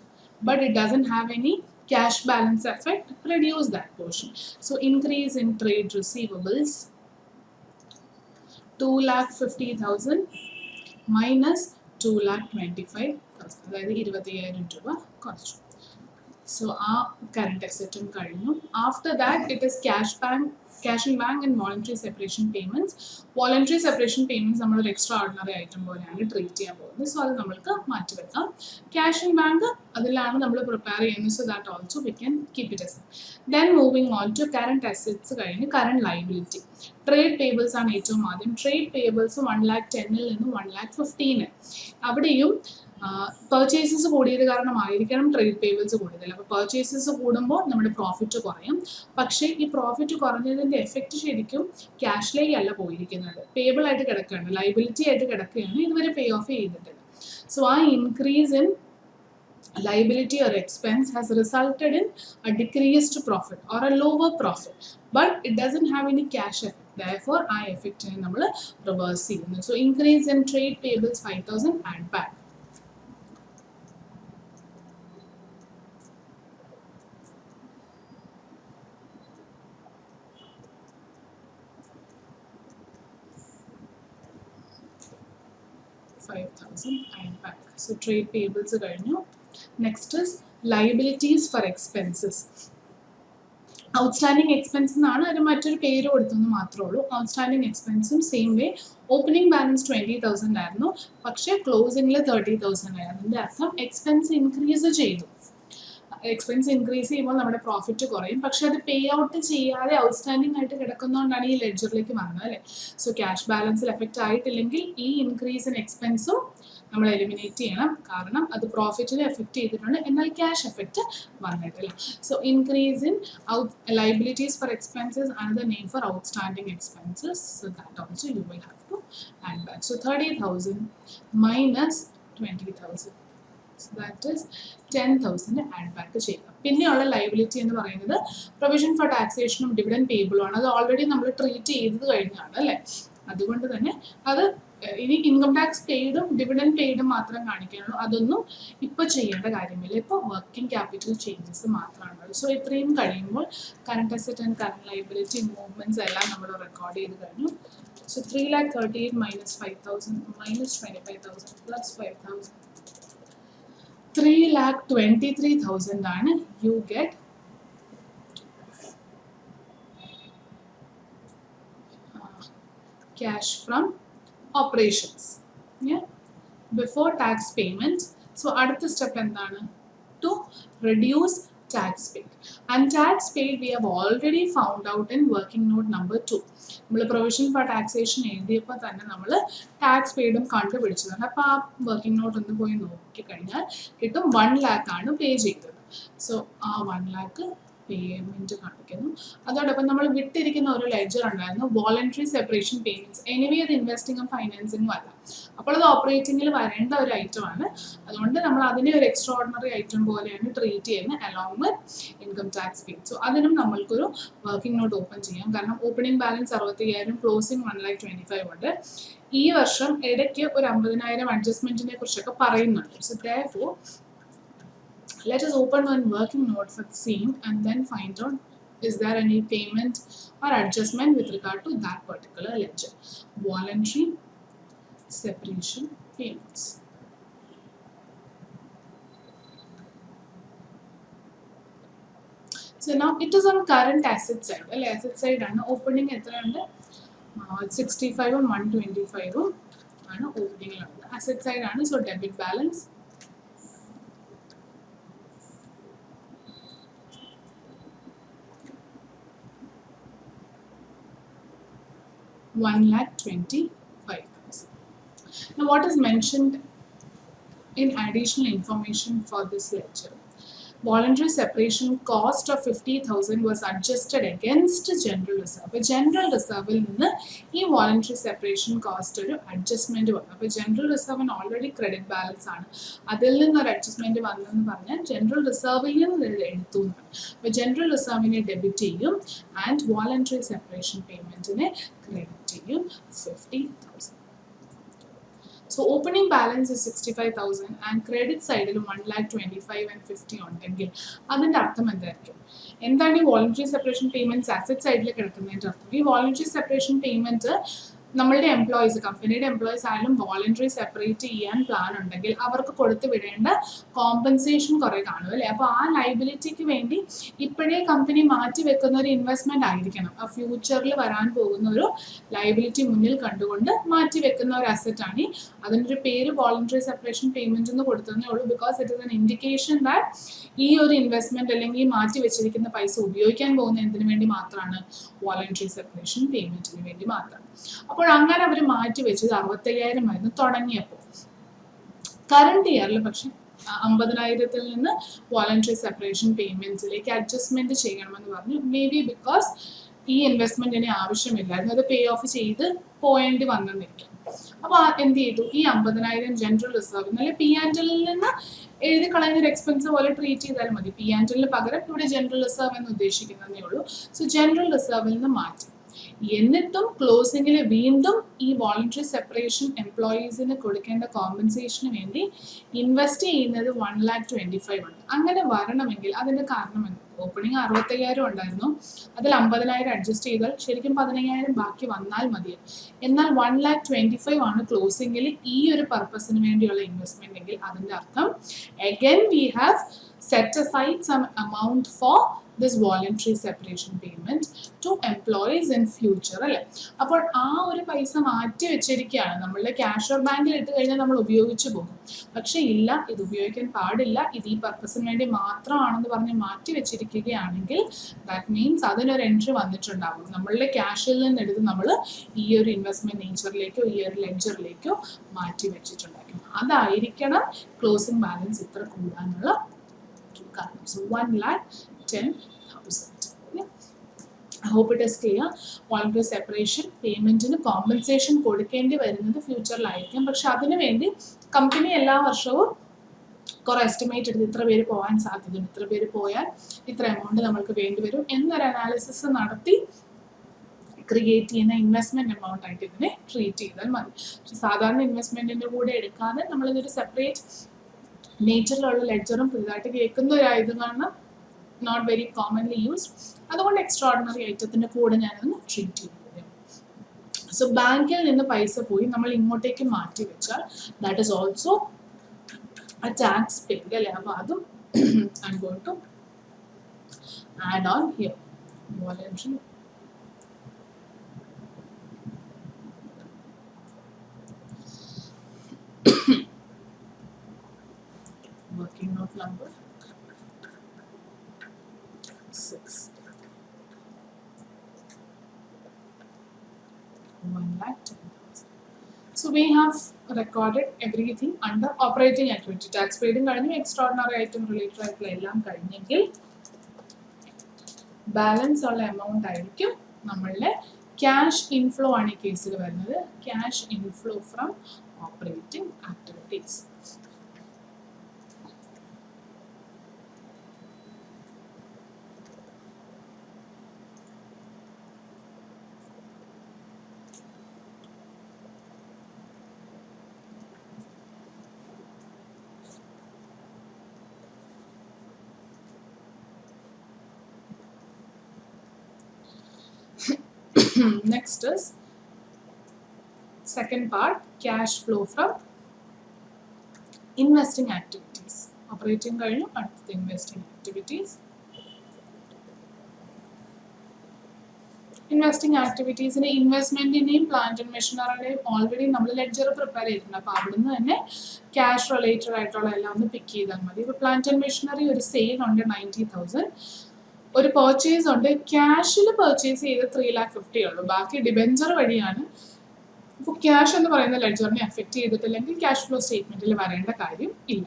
but it doesn't have any cash balance effect, reduce that portion. So increase in trade receivables 2,50,000 minus 2,25,000, അതായത് 25,000 രൂപ കുറച്ചു. So our current asset കഴിഞ്ഞു. After that it is cash in bank and voluntary separation payments. Voluntary separation payments നമ്മൾ ഒരു എക്സ്ട്രാ ഓർഡിനറി ഐറ്റം പോലെയാണ് ട്രീറ്റ് ചെയ്യാൻ പോകുന്നത്. സോ അത് നമ്മൾക്ക് മാറ്റി വെക്കാം. ക്യാഷ് ഇൻ ബാങ്ക് അതിലാണ് നമ്മൾ പ്രിപ്പയർ ചെയ്യുന്നത്. So that also we can keep it as. Then moving on to current assets കഴിഞ്ഞ് കറണ്ട് ലയബിലിറ്റി. ട്രേഡ് പേബിൾസ് ആണ് ഏറ്റവും ആദ്യം. ട്രേഡ് പേബിൾസ് 1,10,000 നിന്ന് 1,15,000. അവിടെയും പർച്ചേസസ് കൂടിയത് കാരണമായിരിക്കണം ട്രേഡ് പേബിൾസ് കൂടിയതല്ല. അപ്പോൾ പർച്ചേസസ് കൂടുമ്പോൾ നമ്മുടെ പ്രോഫിറ്റ് കുറയും. പക്ഷേ ഈ പ്രോഫിറ്റ് കുറഞ്ഞതിൻ്റെ എഫക്റ്റ് ശരിക്കും ക്യാഷിലേക്കല്ല പോയിരിക്കുന്നത്, പേബിൾ ആയിട്ട് കിടക്കുകയാണ്, ലൈബിലിറ്റി ആയിട്ട് കിടക്കുകയാണ്. ഇതുവരെ പേ ഓഫ് ചെയ്തിട്ടില്ല. സോ ആ increase in liability or expense has resulted in a decreased profit or a lower profit, but it doesn't have any cash effect. Therefore, ആ എഫക്റ്റിനെ നമ്മൾ റിവേഴ്സ് ചെയ്യുന്നു. So increase in trade payables 5,000 add back. add back. So trade payables കഴിഞ്ഞു. Next is liabilities for expenses. Outstanding expense എന്നാണ് അതിന് മറ്റൊരു പേര് കൊടുത്തെന്ന് മാത്രമേ ഉള്ളൂ. ഔട്ട്സ്റ്റാൻഡിങ് എക്സ്പെൻസും സെയിം വേ ഓപ്പണിംഗ് ബാലൻസ് 20,000 ആയിരുന്നു, പക്ഷേ ക്ലോസിംഗിൽ 30,000 ആയിരുന്നു. അതിൻ്റെ അർത്ഥം എക്സ്പെൻസ് ഇൻക്രീസ് ചെയ്തു. എക്സ്പെൻസ് ഇൻക്രീസ് ചെയ്യുമ്പോൾ നമ്മുടെ പ്രോഫിറ്റ് കുറയും, പക്ഷെ അത് പേ ഔട്ട് ചെയ്യാതെ ഔട്ട്സ്റ്റാൻഡിംഗ് ആയിട്ട് കിടക്കുന്നതുകൊണ്ടാണ് ഈ ലെഡ്ജറിലേക്ക് വന്നത് അല്ലേ. സോ ക്യാഷ് ബാലൻസിൽ എഫക്റ്റ് ആയിട്ടില്ലെങ്കിൽ ഈ ഇൻക്രീസ് ഇൻ എക്സ്പെൻസും നമ്മൾ എലിമിനേറ്റ് ചെയ്യണം, കാരണം അത് പ്രോഫിറ്റിനെ എഫക്റ്റ് ചെയ്തിട്ടുണ്ട്, എന്നാൽ ക്യാഷ് എഫക്റ്റ് വന്നിട്ടില്ല. So increase in liabilities for expenses another name for outstanding expenses, so that also you will have to add back. So 30,000 minus 20,000, so that is 10,000 add back ചെയ്യുക. പിന്നെയുള്ള ലയബിലിറ്റി എന്ന് പറയുന്നത് പ്രൊവിഷൻ ഫോർ ടാക്സേഷനും ഡിവിഡൻഡ് പേബിളും ആണ്. അത് ഓൾറെഡി നമ്മൾ ട്രീറ്റ് ചെയ്തത് കഴിഞ്ഞാണ് അല്ലേ. അതുകൊണ്ട് തന്നെ അത് ഇനി ഇൻകം ടാക്സ് പെയ്ഡും ഡിവിഡൻഡ് പെയ്ഡും മാത്രം കാണിക്കാനുള്ളൂ. അതൊന്നും ഇപ്പോൾ ചെയ്യേണ്ട കാര്യമില്ല. ഇപ്പോൾ വർക്കിംഗ് ക്യാപിറ്റൽ ചേഞ്ചസ് മാത്രമാണുള്ളത്. സോ ഇത്രയും കഴിയുമ്പോൾ current asset and current liability movements എല്ലാം നമ്മൾ റെക്കോർഡ് ചെയ്ത് കഴിഞ്ഞു. സോ 3,38,000 minus 5,000 minus 25,000 plus 5,000, 3,23,000 ആണ് you get cash from operations, yeah, before tax payment. So അടുത്ത സ്റ്റെപ്പ് എന്താണ്? To reduce tax paid, and tax paid we have already found out in working note number 2. നമ്മൾ പ്രൊവിഷൻ ഫോർ ടാക്സേഷൻ എഴുതിയപ്പോൾ തന്നെ നമ്മൾ ടാക്സ് പെയ്ഡും കണ്ടുപിടിച്ചതാണ്. അപ്പോൾ ആ വർക്കിംഗ് നോട്ട് ഒന്ന് പോയി നോക്കിക്കഴിഞ്ഞാൽ കിട്ടും 1 lakh ആണ് പേ ചെയ്തത്. സോ ആ 1 lakh പേയ്മെന്റ് കാണിക്കുന്നു. അതോടൊപ്പം നമ്മൾ വിട്ടിരിക്കുന്ന ഒരു ലെഡ്ജർ ഉണ്ടായിരുന്നു, വോളണ്ടറി സെപ്പറേഷൻ പേയ്മെന്റ്സ്. എനിവേ അത് ഇൻവെസ്റ്റിംഗും ഫൈനാൻസിങ്ങും അല്ല, അപ്പോൾ അത് ഓപ്പറേറ്റിംഗിൽ വരേണ്ട ഒരു ഐറ്റം ആണ്. അതുകൊണ്ട് നമ്മൾ അതിനെ ഒരു എക്സ്ട്രാ ഓർഡിനറി ഐറ്റം പോലെയാണ് ട്രീറ്റ് ചെയ്യുന്നത് along with income tax paid. So അതിനും നമ്മൾക്കൊരു വർക്കിംഗ് നോട്ട് ഓപ്പൺ ചെയ്യാം, കാരണം ഓപ്പണിംഗ് ബാലൻസ് 65,000, ക്ലോസിംഗ് 1,25,000 ഉണ്ട്. ഈ വർഷം ഇടയ്ക്ക് ഒരു 50,000 അഡ്ജസ്റ്റ്മെന്റിനെ കുറിച്ചൊക്കെ പറയുന്നുണ്ട്. So therefore let us open one working note for the same and then find out is there any payment or adjustment with regard to that particular ledger. Voluntary separation payments. So now it is on current asset side. Well, asset side ആണ് opening എത്ര ഉണ്ട്? 65 ഉം 125 ഉം ആണ് ഓപ്പണിംഗിലുള്ളത്. അസറ്റ് സൈഡ് ആണ്. So debit balance $1,25,000. Now, what is mentioned in additional information for this lecture? Voluntary separation cost of 50,000 was adjusted against general reserve. അപ്പോൾ ജനറൽ റിസർവിൽ നിന്ന് ഈ വോളണ്ടറി സെപ്പറേഷൻ കോസ്റ്റ് ഒരു അഡ്ജസ്റ്റ്മെന്റ് വന്നു. അപ്പോൾ ജനറൽ റിസർവിന് ഓൾറെഡി ക്രെഡിറ്റ് ബാലൻസ് ആണ്, അതിൽ നിന്നൊരു അഡ്ജസ്റ്റ്മെന്റ് വന്നെന്ന് പറഞ്ഞാൽ ജനറൽ റിസർവിൽ നിന്ന് എടുത്തു എന്നാണ്. അപ്പോൾ ജനറൽ റിസർവിനെ ഡെബിറ്റ് ചെയ്യും ആൻഡ് വോളണ്ടറി സെപ്പറേഷൻ പേയ്മെന്റിനെ ക്രെഡിറ്റ് ചെയ്യും 50,000. So opening balance is 65,000 and credit side 1,25,000 and 50 ഉണ്ടെങ്കിൽ അതിൻ്റെ അർത്ഥം എന്തായിരിക്കും? എന്താണ് ഈ വോളണ്ടറി സെപ്പറേഷൻ പേയ്മെന്റ്സ് അസറ്റ് സൈഡിൽ കിടക്കുന്നതിൻ്റെ അർത്ഥം? ഈ വോളണ്ടറി സെപ്പറേഷൻ പേയ്മെന്റ് നമ്മളുടെ എംപ്ലോയീസ്, കമ്പനിയുടെ എംപ്ലോയീസ് ആയാലും വോളണ്ടറി സെപ്പറേറ്റ് ചെയ്യാൻ പ്ലാൻ ഉണ്ടെങ്കിൽ അവർക്ക് കൊടുത്തു വിടേണ്ട കോമ്പൻസേഷൻ കുറേ കാണും അല്ലേ. അപ്പോൾ ആ ലൈബിലിറ്റിക്ക് വേണ്ടി ഇപ്പോഴേ കമ്പനി മാറ്റി വെക്കുന്ന ഒരു ഇൻവെസ്റ്റ്മെന്റ് ആയിരിക്കണം. ആ ഫ്യൂച്ചറിൽ വരാൻ പോകുന്ന ഒരു ലൈബിലിറ്റി മുന്നിൽ കണ്ടുകൊണ്ട് മാറ്റി വെക്കുന്ന ഒരു അസറ്റ് ആണ്. അതിനൊരു പേര് വോളണ്ടറി സെപ്പറേഷൻ പേയ്മെന്റ് എന്ന് കൊടുത്തതേ ഉള്ളൂ, because it is an indication that ഈ ഒരു ഇൻവെസ്റ്റ്മെന്റ് അല്ലെങ്കിൽ മാറ്റി വെച്ചിരിക്കുന്ന പൈസ ഉപയോഗിക്കാൻ പോകുന്ന എന്തിനു വേണ്ടി മാത്രമാണ്? വോളണ്ടറി സെപ്പറേഷൻ പേയ്മെന്റിന് വേണ്ടി മാത്രം. അപ്പോൾ അങ്ങനെ അവർ മാറ്റി വെച്ചത് 65,000 ആയിരുന്നു തുടങ്ങിയപ്പോൾ. കറണ്ട് ഇയറിൽ പക്ഷെ 50,000 നിന്ന് വോളണ്ടറി സെപ്പറേഷൻ പേയ്മെന്റ്സിലേക്ക് അഡ്ജസ്റ്റ്മെന്റ് ചെയ്യണമെന്ന് പറഞ്ഞു. മേ ബി ബിക്കോസ് ഈ ഇൻവെസ്റ്റ്മെന്റിന് ആവശ്യമില്ലായിരുന്നു, അത് പേ ഓഫ് ചെയ്ത് പോയേണ്ടി വന്നെന്നിരിക്കും. അപ്പോൾ എന്ത് ചെയ്തു? ഈ 50,000 ജനറൽ റിസർവ് അല്ലെങ്കിൽ പി ആൻഡ് എല്ലിൽ നിന്ന് എഴുതി കളയുന്ന ഒരു എക്സ്പെൻസ് പോലെ ട്രീറ്റ് ചെയ്താൽ മതി. പി ആൻഡ് എല്ലിന് പകരം ഇവിടെ ജനറൽ റിസർവ് എന്ന് ഉദ്ദേശിക്കുന്നതേ ഉള്ളൂ. സോ ജനറൽ റിസർവിൽ നിന്ന് മാറ്റി എന്നിട്ടും ക്ലോസിംഗിൽ വീണ്ടും ഈ വോളണ്ടറി സെപ്പറേഷൻ എംപ്ലോയീസിന് കൊടുക്കേണ്ട കോമ്പൻസേഷന് വേണ്ടി ഇൻവെസ്റ്റ് ചെയ്യുന്നത് 1,25,000 ഉണ്ട്. അങ്ങനെ വരണമെങ്കിൽ അതിൻ്റെ കാരണം എന്ത്? ഓപ്പണിംഗ് 65,000 ഉണ്ടായിരുന്നു, അതിൽ 50,000 അഡ്ജസ്റ്റ് ചെയ്താൽ ശരിക്കും 15,000 ബാക്കി വന്നാൽ മതി. എന്നാൽ 1,25,000 ആണ് ക്ലോസിംഗിൽ ഈ ഒരു പർപ്പസിന് വേണ്ടിയുള്ള ഇൻവെസ്റ്റ്മെന്റ് എങ്കിൽ അതിൻ്റെ അർത്ഥം again we have set aside some amount for this voluntary separation payment to employees in future അല്ലേ. അപ്പോൾ ആ ഒരു പൈസ മാറ്റി വെച്ചിരിക്കുകയാണ്. നമ്മളുടെ ക്യാഷ് ഓർ ബാങ്കിൽ ഇട്ട് കഴിഞ്ഞാൽ നമ്മൾ ഉപയോഗിച്ചു പോകും. പക്ഷെ ഇല്ല, ഇത് ഉപയോഗിക്കാൻ പാടില്ല, ഇത് ഈ പർപ്പസിന് വേണ്ടി മാത്രമാണെന്ന് പറഞ്ഞ് മാറ്റി വെച്ചിരിക്കുകയാണെങ്കിൽ ദാറ്റ് മീൻസ് അതിനൊരു എൻട്രി വന്നിട്ടുണ്ടാകും. നമ്മളുടെ ക്യാഷിൽ നിന്ന് എടുത്ത് നമ്മൾ ഈ ഒരു ഇൻവെസ്റ്റ്മെന്റ് നേച്ചറിലേക്കോ ഈ ഒരു ലെഡ്ജറിലേക്കോ മാറ്റി വെച്ചിട്ടുണ്ടായിരിക്കും. അതായിരിക്കണം ക്ലോസിംഗ് ബാലൻസ് ഇത്ര കൂടാനുള്ള കാരണം. So 1,10,000. I hope it is clear. Voluntary separation പേയ്മെന്റിന് കോമ്പൻസേഷൻ കൊടുക്കേണ്ടി വരുന്നത് ഫ്യൂച്ചറിലായിരിക്കും. പക്ഷെ അതിനു വേണ്ടി കമ്പനി എല്ലാ വർഷവും കുറെ എസ്റ്റിമേറ്റ് എടുത്ത് ഇത്ര പേര് പോകാൻ സാധ്യതയുണ്ട്, ഇത്ര പേര് പോയാൽ ഇത്ര എമൗണ്ട് നമ്മൾക്ക് വേണ്ടി വരും എന്നൊരു അനാലിസിസ് നടത്തി ക്രിയേറ്റ് ചെയ്യുന്ന ഇൻവെസ്റ്റ്മെന്റ് എമൗണ്ട് ആയിട്ട് ഇതിനെ ട്രീറ്റ് ചെയ്താൽ മതി. പക്ഷെ സാധാരണ ഇൻവെസ്റ്റ്മെന്റിന്റെ കൂടെ എടുക്കാതെ നമ്മളിതൊരു സെപ്പറേറ്റ് നേച്ചറിലുള്ള ലെഡ്ജറും പുതുതായിട്ട് കേൾക്കുന്നവരായത് കാരണം നോട്ട് വെരി കോമൺലി യൂസ്ഡ്, അതുകൊണ്ട് എക്സ്ട്രാordinary ഐറ്റത്തിന്റെ കൂടെ ഞാനൊന്ന് ട്രീറ്റ് ചെയ്യുന്നത്. സോ ബാങ്കിൽ നിന്ന് പൈസ പോയി നമ്മൾ ഇങ്ങോട്ടേക്ക് മാറ്റി വെച്ചാൽ that is also a tax paid അല്ലേ. അപ്പോൾ അതും I'm going to add on here. Voluntary working note number 6. 1,10,000. So we have recorded everything under operating activity. Tax paid കഴിഞ്ഞു, extraordinary item related ആയിട്ടുള്ള എല്ലാം കഴിഞ്ഞെങ്കിൽ ബാലൻസ് ഉള്ള എമൗണ്ട് ആയിരിക്കും നമ്മളുടെ ക്യാഷ് ഇൻഫ്ലോ ആണ് ഈ കേസിൽ വരുന്നത്. Cash inflow from operating activities. Next is second part, cash flow from investing activities. Operating കഴിഞ്ഞു, അടുത്തത് investing activities. ഇൻവെസ്റ്റിംഗ് ആക്ടിവിറ്റീസിന് ഇൻവെസ്റ്റ്മെന്റിന്റെയും പ്ലാന്റ് ആൻഡ് മെഷീനറിയുടെയും ഓൾറെഡി നമ്മൾ ലെഡ്ജർ പ്രിപ്പയർ ചെയ്തിട്ടുണ്ട്. അപ്പോൾ അവിടുന്ന് തന്നെ ക്യാഷ് റിലേറ്റഡ് ആയിട്ടുള്ള എല്ലാം ഒന്ന് പിക്ക് ചെയ്താൽ മതി. ഇപ്പോൾ പ്ലാന്റ് ആൻഡ് മെഷീനറി ഒരു സെയിൽ ഉണ്ട് 90,000, ഒരു പർച്ചേസ് ഉണ്ട്, ക്യാഷിൽ പർച്ചേസ് ചെയ്ത് 3,50,000 ഉള്ളൂ, ബാക്കി ഡിബെഞ്ചർ വഴിയാണ്. ഇപ്പോൾ ക്യാഷ് എന്ന് പറയുന്ന ലെഡ്ജറിനെ എഫക്ട് ചെയ്തിട്ടില്ലെങ്കിൽ ക്യാഷ് ഫ്ലോ സ്റ്റേറ്റ്മെന്റിൽ വരേണ്ട കാര്യം ഇല്ല.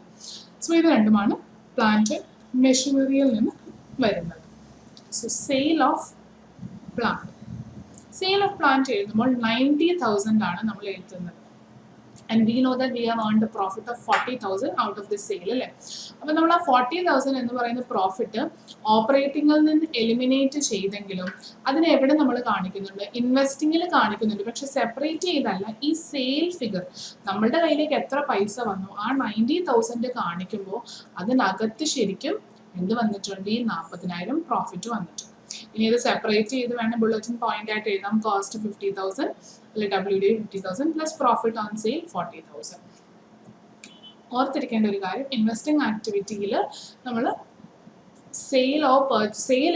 സോ ഇത് രണ്ടുമാണ് പ്ലാന്റ് മെഷീനറിയിൽ നിന്ന് വരുന്നത്. So sale of plant, sale of plant എഴുതുമ്പോൾ 90,000 ആണ് നമ്മൾ എഴുതുന്നത്. And we know that we have earned a profit of 40,000 out of this sale അല്ലേ. അപ്പോൾ നമ്മൾ ആ 40,000 എന്ന് പറയുന്ന പ്രോഫിറ്റ് ഓപ്പറേറ്റിംഗിൽ നിന്ന് എലിമിനേറ്റ് ചെയ്തെങ്കിലും അതിനെ എവിടെ നമ്മൾ കാണിക്കുന്നുണ്ട്? ഇൻവെസ്റ്റിംഗിൽ കാണിക്കുന്നുണ്ട്. പക്ഷെ സെപ്പറേറ്റ് ചെയ്തല്ല. ഈ സെയിൽ ഫിഗർ നമ്മളുടെ കയ്യിലേക്ക് എത്ര പൈസ വന്നു ആ 90,000 കാണിക്കുമ്പോൾ അതിനകത്ത് ശരിക്കും എന്ത് വന്നിട്ടുണ്ട്? ഈ 40,000 പ്രോഫിറ്റ് വന്നിട്ടുണ്ട്. ഇനി ഇത് സെപ്പറേറ്റ് ചെയ്ത് വേണം ബുള്ളറ്റിൻ പോയിന്റ് ആയിട്ട് എഴുതാം. കോസ്റ്റ് 50,000 അല്ലെ, WD 50,000 plus profit on sale 40,000. ഓർത്തിരിക്കേണ്ട ഒരു കാര്യം, ഇൻവെസ്റ്റിംഗ് ആക്ടിവിറ്റിയിൽ നമ്മൾ സെയിൽ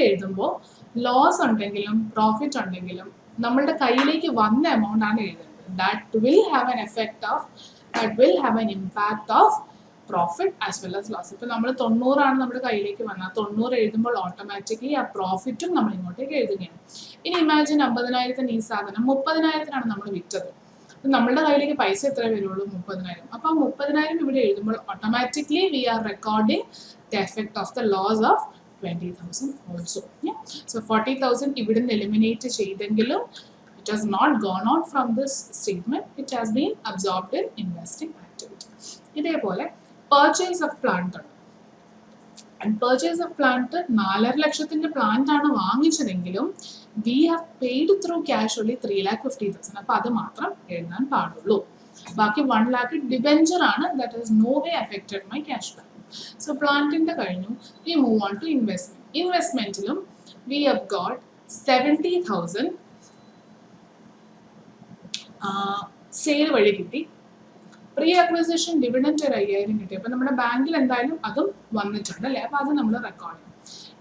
എഴുതുമ്പോൾ ലോസ് ഉണ്ടെങ്കിലും പ്രോഫിറ്റ് ഉണ്ടെങ്കിലും നമ്മളുടെ കയ്യിലേക്ക് വന്ന എമൗണ്ട് ആണ് എഴുതുന്നത്. That will have an impact of profit as well as loss. ഇപ്പോൾ നമ്മൾ 90 ആണ് നമ്മുടെ കയ്യിലേക്ക് വന്നാൽ 90 എഴുതുമ്പോൾ ഓട്ടോമാറ്റിക്കലി ആ പ്രോഫിറ്റും നമ്മൾ ഇങ്ങോട്ടേക്ക് എഴുതുകയാണ്. ഇനി ഇമാജിൻ 50,000 ഈ സാധനം 30,000 നമ്മൾ വിറ്റത്. നമ്മളുടെ കയ്യിലേക്ക് പൈസ എത്ര വരുള്ളൂ? 30,000. അപ്പോൾ ആ 30,000 ഇവിടെ എഴുതുമ്പോൾ automatically we are recording the effect of the loss of 20,000 also. So 40,000 ഇവിടുന്ന് എലിമിനേറ്റ് ചെയ്തെങ്കിലും it has not gone out from this statement. It has been absorbed in investing activity. ഇതേപോലെ purchase of plant ഉണ്ട്. And purchase of plant 4,50,000 plant ആണ് വാങ്ങിച്ചതെങ്കിലും we have paid through cash only 3,50,000. അപ്പോൾ അത് മാത്രം എഴുതാൻ പാടുള്ളൂ. ബാക്കി 1 lakh ഡിബെഞ്ചർ ആണ്, that is no way affected my cash balance. So പ്ലാന്റിന്റെ കഴിഞ്ഞു. We move on to investment. ഇൻവെസ്റ്റ്മെന്റിലും വി ഹവ് ഗോട്ട് 70,000 സെയിൽ വഴി കിട്ടി. പ്രീ അക്വിസിഷൻ ഡിവിഡൻറ്റ് ഒരു 5,000 കിട്ടി. അപ്പോൾ നമ്മുടെ ബാങ്കിൽ എന്തായാലും അതും വന്നിട്ടുണ്ട് അല്ലേ, അപ്പോൾ അത് നമ്മൾ റെക്കോർഡ് ചെയ്യും.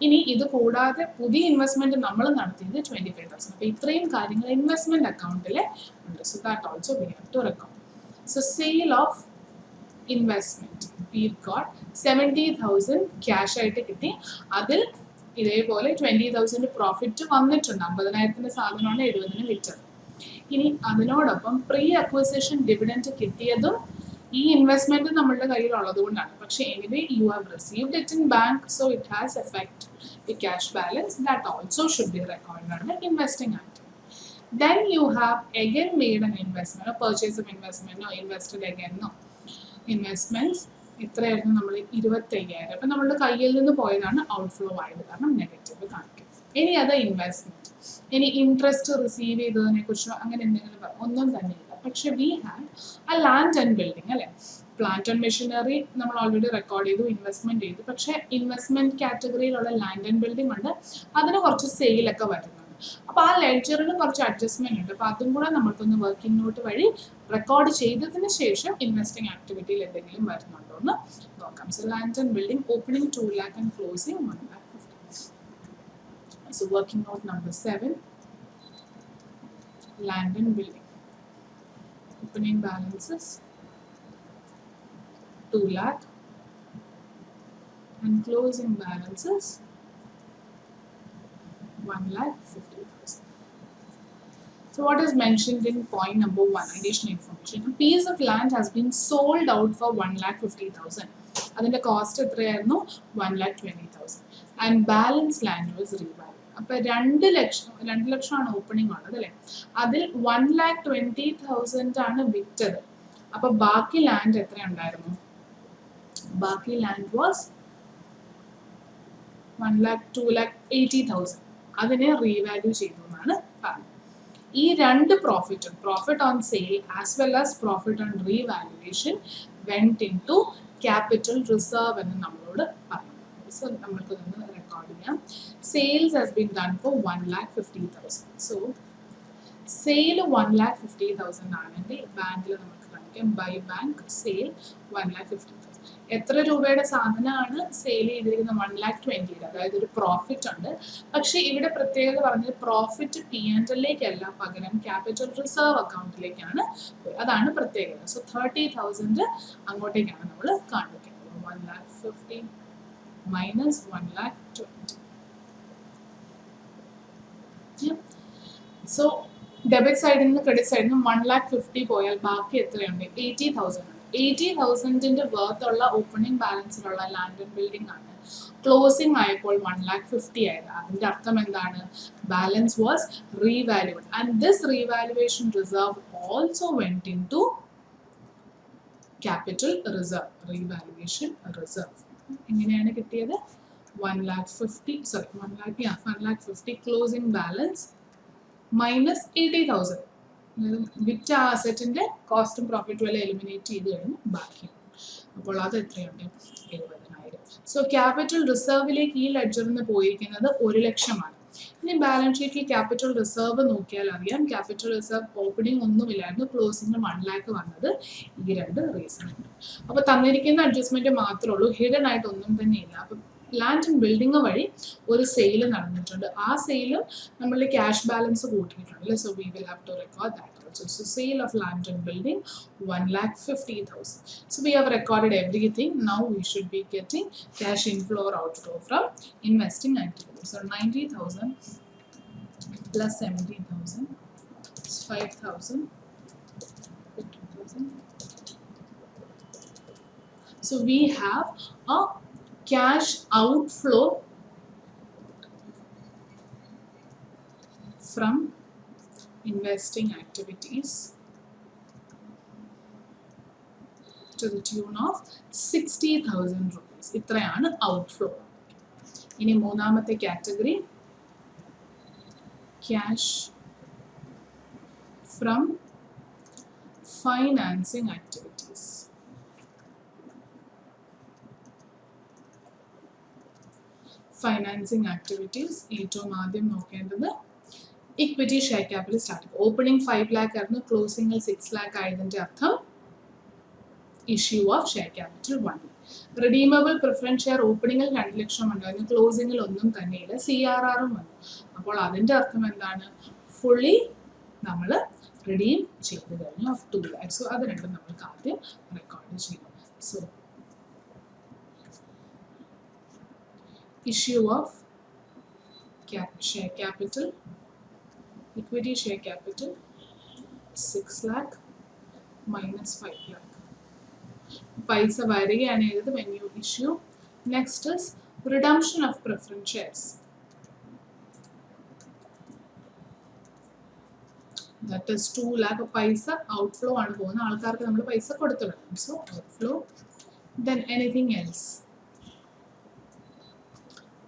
ഇനി ഇത് കൂടാതെ പുതിയ ഇൻവെസ്റ്റ്മെന്റ് നമ്മൾ നടത്തിയത് 25,000. അപ്പോൾ ഇത്രയും കാര്യങ്ങൾ ഇൻവെസ്റ്റ്മെന്റ് അക്കൗണ്ടിൽ ഉണ്ട്. So that also we have to record. So sale of investment we got 70,000 cash ആയിട്ട് കിട്ടി. അതിൽ ഇതേപോലെ 20,000 പ്രോഫിറ്റ് വന്നിട്ടുണ്ട്. 50,000 സാധനമാണ് 70,000 വിറ്റത്. ഇനി അതിനോടൊപ്പം പ്രീ അക്വിസിഷൻ ഡിവിഡൻറ്റ് കിട്ടിയതും ഈ ഇൻവെസ്റ്റ്മെന്റ് നമ്മളുടെ കയ്യിലുള്ളത് കൊണ്ടാണ്. പക്ഷേ anyway you have received it in bank, so it has effect the cash balance. That also should be recorded under investing activity. Then you have again made an investment, or purchase of investment, or invested again, no. Investments ഇത്രയായിരുന്നു നമ്മൾ 25,000. അപ്പം നമ്മളുടെ കയ്യിൽ നിന്ന് പോയതാണ് ഔട്ട്ഫ്ലോ ആയത്, കാരണം നെഗറ്റീവ് കാണിക്കും. ഇനി അത് ഇൻവെസ്റ്റ്മെന്റ്, ഇനി ഇൻട്രസ്റ്റ് റിസീവ് ചെയ്തതിനെ കുറിച്ചോ അങ്ങനെ എന്തെങ്കിലും ഒന്നും തന്നെയില്ല. പക്ഷെ വി ഹാഡ് ആ ലാൻഡ് ആൻഡ് ബിൽഡിംഗ് അല്ലേ, പ്ലാന്റ് ആൻഡ് മെഷീനറി നമ്മൾ ഓൾറെഡി റെക്കോർഡ് ചെയ്തു, ഇൻവെസ്റ്റ്മെന്റ് ചെയ്തു. പക്ഷേ ഇൻവെസ്റ്റ്മെന്റ് കാറ്റഗറിയിലുള്ള ലാൻഡ് ആൻഡ് ബിൽഡിംഗ് ഉണ്ട്, അതിന് കുറച്ച് സെയിലൊക്കെ വരുന്നുണ്ട്. അപ്പോൾ ആ ലെഡ്ജറിന് കുറച്ച് അഡ്ജസ്റ്റ്മെന്റ് ഉണ്ട്. അപ്പോൾ അതും കൂടെ നമ്മൾക്കൊന്ന് വർക്കിംഗ് നോട്ട് വഴി റെക്കോർഡ് ചെയ്തതിന് ശേഷം ഇൻവെസ്റ്റിംഗ് ആക്ടിവിറ്റിയിൽ എന്തെങ്കിലും വരുന്നുണ്ടോ എന്ന് നോക്കാം. So land and building opening 2 lakh and closing 1,50,000. So working note number 7, land and building. Opening balances 2 lakh and closing balances 1,50,000. So what is mentioned in point number 1, additional information. A piece of land has been sold out for 1,50,000. അതിന്റെ കോസ്റ്റ് എത്രയായിരുന്നു? 1,20,000. And balance land was revalue. അപ്പോൾ 2 ലക്ഷമാണ് ഓപ്പണിംഗ് ഉള്ളത് അല്ലേ, അതിൽ 1,20,000 ആണ് വിറ്റത്. അപ്പോൾ ബാക്കി ലാൻഡ് എത്ര ഉണ്ടായിരുന്നു? ബാക്കി ലാൻഡ് വാസ് 2,80,000. അതിനെ റീവാല്യൂ ചെയ്തു എന്നാണ് പറഞ്ഞത്. ഈ 2 profit on sale as well as profit on revaluation went into capital reserve എന്ന് നമ്മളോട് പറഞ്ഞു. സോ നമ്മൾക്ക് നിന്ന് റെക്കോർഡ് ചെയ്യാം. Sales has been done for 1,50,000. So sale 1,50,000 ആണെങ്കിൽ ബാങ്കിൽ നമുക്ക് കാണിക്കാം ബൈ ബാങ്ക് സെയിൽ 1,50,000. എത്ര രൂപയുടെ സാധനമാണ് സെയിൽ ചെയ്തിരിക്കുന്നത്? 1,20,000. അതായത് ഒരു പ്രോഫിറ്റ് ഉണ്ട്. പക്ഷേ ഇവിടെ പ്രത്യേകത പറഞ്ഞത് പ്രോഫിറ്റ് P&L-ലേക്കല്ല, പകരം ക്യാപിറ്റൽ റിസർവ് അക്കൗണ്ടിലേക്കാണ്. അതാണ് പ്രത്യേകത. സോ 30,000 അങ്ങോട്ടേക്കാണ് നമ്മൾ കാണിക്കുന്നത്. 1,50,000 മൈനസ് 1,20,000. സോ ഡെബിറ്റ് സൈഡിൽ നിന്ന് ക്രെഡിറ്റ് സൈഡിൽ നിന്ന് 1,50,000 പോയാൽ ബാക്കി എത്രയുണ്ട്? 80,000. 80,000 വർത്ത് ഉള്ള ഓപ്പണിംഗ് ബാലൻസിലുള്ള ലാൻഡ് ആൻഡ് ബിൽഡിംഗ് ആണ് ക്ലോസിംഗ് ആയപ്പോൾ 1,50,000 ആയത്. അതിന്റെ അർത്ഥം എന്താണ്? Balance was revalued and this revaluation reserve also went into capital reserve, revaluation reserve. എങ്ങനെയാണ് കിട്ടിയത്? 1,50,000 ക്ലോസിംഗ് ബാലൻസ് മൈനസ് 80,000. വിറ്റ അസറ്റിന്റെ കോസ്റ്റും പ്രോഫിറ്റും എല്ലാം എലിമിനേറ്റ് ചെയ്ത് കഴിഞ്ഞ് ബാക്കി. അപ്പോൾ അത് എത്രയുണ്ട്? 70,000. സോ ക്യാപിറ്റൽ റിസർവിലേക്ക് ഈ ലെഡ്ജറിൽ നിന്ന് പോയിരിക്കുന്നത് 1,00,000. ഇനി ബാലൻസ് ഷീറ്റിൽ ക്യാപിറ്റൽ റിസർവ് നോക്കിയാൽ അറിയാം, ക്യാപിറ്റൽ റിസർവ് ഓപ്പണിംഗ് ഒന്നുമില്ലായിരുന്നു, ക്ലോസിംഗ് 1 lakh വന്നത്. ഈ 2 റീസൺ ഉണ്ട്. അപ്പോൾ തന്നിരിക്കുന്ന അഡ്ജസ്റ്റ്മെന്റ് മാത്രമേ ഉള്ളൂ, ഹിഡൻ ആയിട്ട് ഒന്നും തന്നെ ഇല്ല. അപ്പം ലാൻഡ് ആൻഡ് ബിൽഡിംഗ് വഴി ഒരു സെയിൽ നടന്നിട്ടുണ്ട്. ആ സെയിലും നമ്മളുടെ ക്യാഷ് ബാലൻസ് കൂട്ടിയിട്ടുണ്ട്. So we will have to record that also. So sale of land and building 1,50,000. So we have recorded everything. Now we should be getting cash inflow or outflow from investing activities. So 90,000 plus 70,000 is 5,000, 50,000. So we have a cash outflow from investing activities to the tune of 60,000 rupees. ഇത്രയാണ് ഔട്ട്ഫ്ലോ. ഇനി മൂന്നാമത്തെ category cash from financing activities. Financing activities ഏറ്റവും ആദ്യം നോക്കേണ്ടത് equity share capital start. Opening 5 lakh ആയിരുന്നു, ക്ലോസിംഗിൽ 6 lakh ആയതിൻ്റെ അർത്ഥം issue of share capital 1. Redeemable preference share ഓപ്പണിംഗിൽ 2 ലക്ഷം ഉണ്ടായിരുന്നു, ക്ലോസിംഗിൽ ഒന്നും തന്നെയില്ല, CRRും വന്നു. അപ്പോൾ അതിൻ്റെ അർത്ഥം എന്താണ്? ഫുള്ളി നമ്മൾ റിഡീം ചെയ്ത് കഴിഞ്ഞു ഓഫ് 2 lakh. സോ അത് രണ്ടും നമ്മൾക്ക് ആദ്യം റെക്കോർഡ് ചെയ്യണം. So issue of share capital, equity share capital 6 lakh minus 5 lakh. Paisa variyana eduthu when you issue. Next is redemption of preference shares. That is 2 lakh paisa outflow aanu povuna aalkarku nammal paisa koduthullum. So outflow. Then anything else.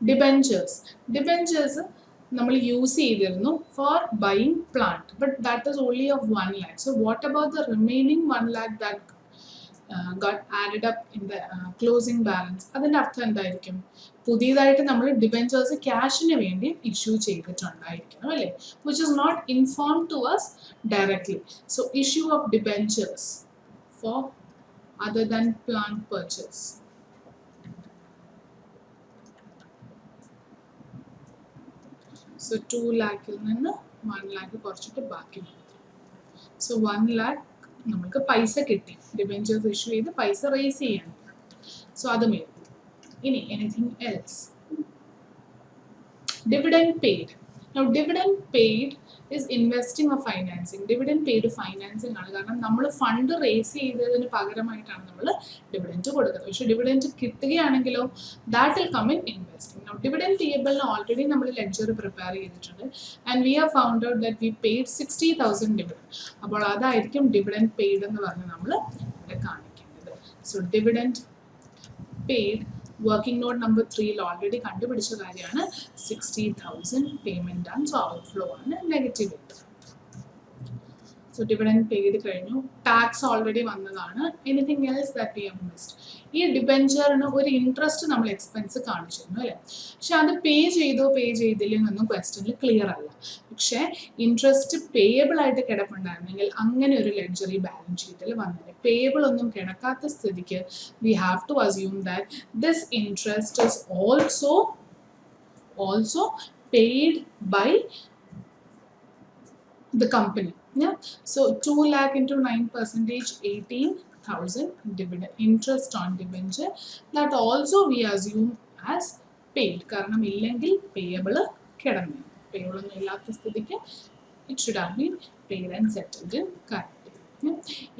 Debentures നമ്മൾ യൂസ് ചെയ്തിരുന്നു four buying plant, but that is only of 1 lakh. So what about the remaining 1 lakh that got added up in the closing balance? അതിൻ്റെ അർത്ഥം എന്തായിരിക്കും? പുതിയതായിട്ട് നമ്മൾ ഡിബെഞ്ചേഴ്സ് ക്യാഷിന് വേണ്ടി ഇഷ്യൂ ചെയ്തിട്ടുണ്ടായിരിക്കണം അല്ലേ, which is not inform to us directly. So issue of debentures for other than plant purchase. So 2 lakhൽ നിന്ന് 1 lakh കുറച്ചിട്ട് ബാക്കി മാത്രം. സോ 1 lakh നമുക്ക് പൈസ കിട്ടി, ഡിബെഞ്ചേഴ്സ് ഇഷ്യൂ ചെയ്ത് പൈസ റേസ് ചെയ്യാൻ. സോ അത് മേടിക്കും. ഇനി anything else. Dividend paid. Now dividend paid is investing or financing. Dividend paid financing ആണ്, കാരണം നമ്മൾ ഫണ്ട് റേസ് ചെയ്തതിന് പകരമായിട്ടാണ് നമ്മൾ ഡിവിഡൻറ്റ് കൊടുക്കുന്നത്. പക്ഷേ ഡിവിഡൻറ്റ് കിട്ടുകയാണെങ്കിലോ that will come in investing. Now dividend payable already നമ്മൾ ലെഡ്ജർ പ്രിപ്പയർ ചെയ്തിട്ടുണ്ട് and we have found out that we paid 60,000 dividend. അപ്പോൾ അതായിരിക്കും ഡിവിഡൻറ്റ് പെയ്ഡ് എന്ന് പറഞ്ഞ് നമ്മൾ ഇവിടെ കാണിക്കേണ്ടത്. സോ dividend paid working note number 3ൽ ഓൾറെഡി കണ്ടുപിടിച്ച കാര്യമാണ്. 60,000 പേയ്മെന്റ് ആണ്. സോ ഔട്ട്ഫ്ലോ ആണ്, നെഗറ്റീവ് ആയിട്ട്. സോ ഡിവിഡൻഡ് പെയ്ഡ് കഴിഞ്ഞു, ടാക്സ് ഓൾറെഡി വന്നതാണ്. Anything else that we have missed? ഈ ഡിബെഞ്ചറിന് ഒരു ഇൻട്രസ്റ്റ് നമ്മൾ എക്സ്പെൻസ് കാണിച്ചിരുന്നു അല്ലേ, പക്ഷെ അത് പേ ചെയ്തില്ലെന്നൊന്നും ക്വസ്റ്റ്യനിൽ ക്ലിയർ അല്ല. പക്ഷേ ഇൻട്രസ്റ്റ് പേയബിൾ ആയിട്ട് കിടപ്പുണ്ടായിരുന്നെങ്കിൽ അങ്ങനെ ഒരു ലെഡ്ജർ ഈ ബാലൻസ് ഷീറ്റിൽ വന്നത്. പേയബിൾ ഒന്നും കിടക്കാത്ത സ്ഥിതിക്ക് we have to assume that this interest is also paid by the company. Yeah, so 2 lakh into 9%, 18,000 dividend interest on debenture, that also we assume as paid. കാരണം ഇല്ലെങ്കിൽ പേയബിൾ കിടന്നു, പേയബിൾ ഒന്നും ഇല്ലാത്ത സ്ഥിതിക്ക് it should have been paid and settled in correct.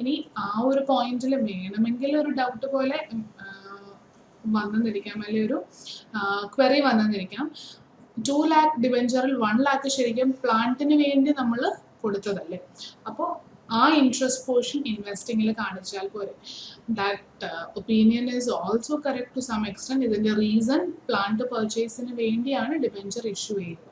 ഇനി ആ ഒരു പോയിന്റിൽ വേണമെങ്കിൽ ഒരു ഡൗട്ട് പോലെ വന്നെന്നിരിക്കാം, അല്ലെങ്കിൽ ഒരു ക്വറി വന്നെന്നിരിക്കാം. 2 lakh ഡിബെഞ്ചറിൽ 1 lakh ശരിക്കും പ്ലാന്റിന് വേണ്ടി നമ്മൾ കൊടുത്തതല്ലേ, അപ്പോൾ ആ ഇൻട്രസ്റ്റ് പോർഷൻ ഇൻവെസ്റ്റിങ്ങിൽ കാണിച്ചാൽ പോരെ. That opinion is also correct to some extent. ഇതിൻ്റെ റീസൺ പ്ലാന്റ് പർച്ചേസിന് വേണ്ടിയാണ് ഡിബെഞ്ചർ ഇഷ്യൂ ചെയ്തത്.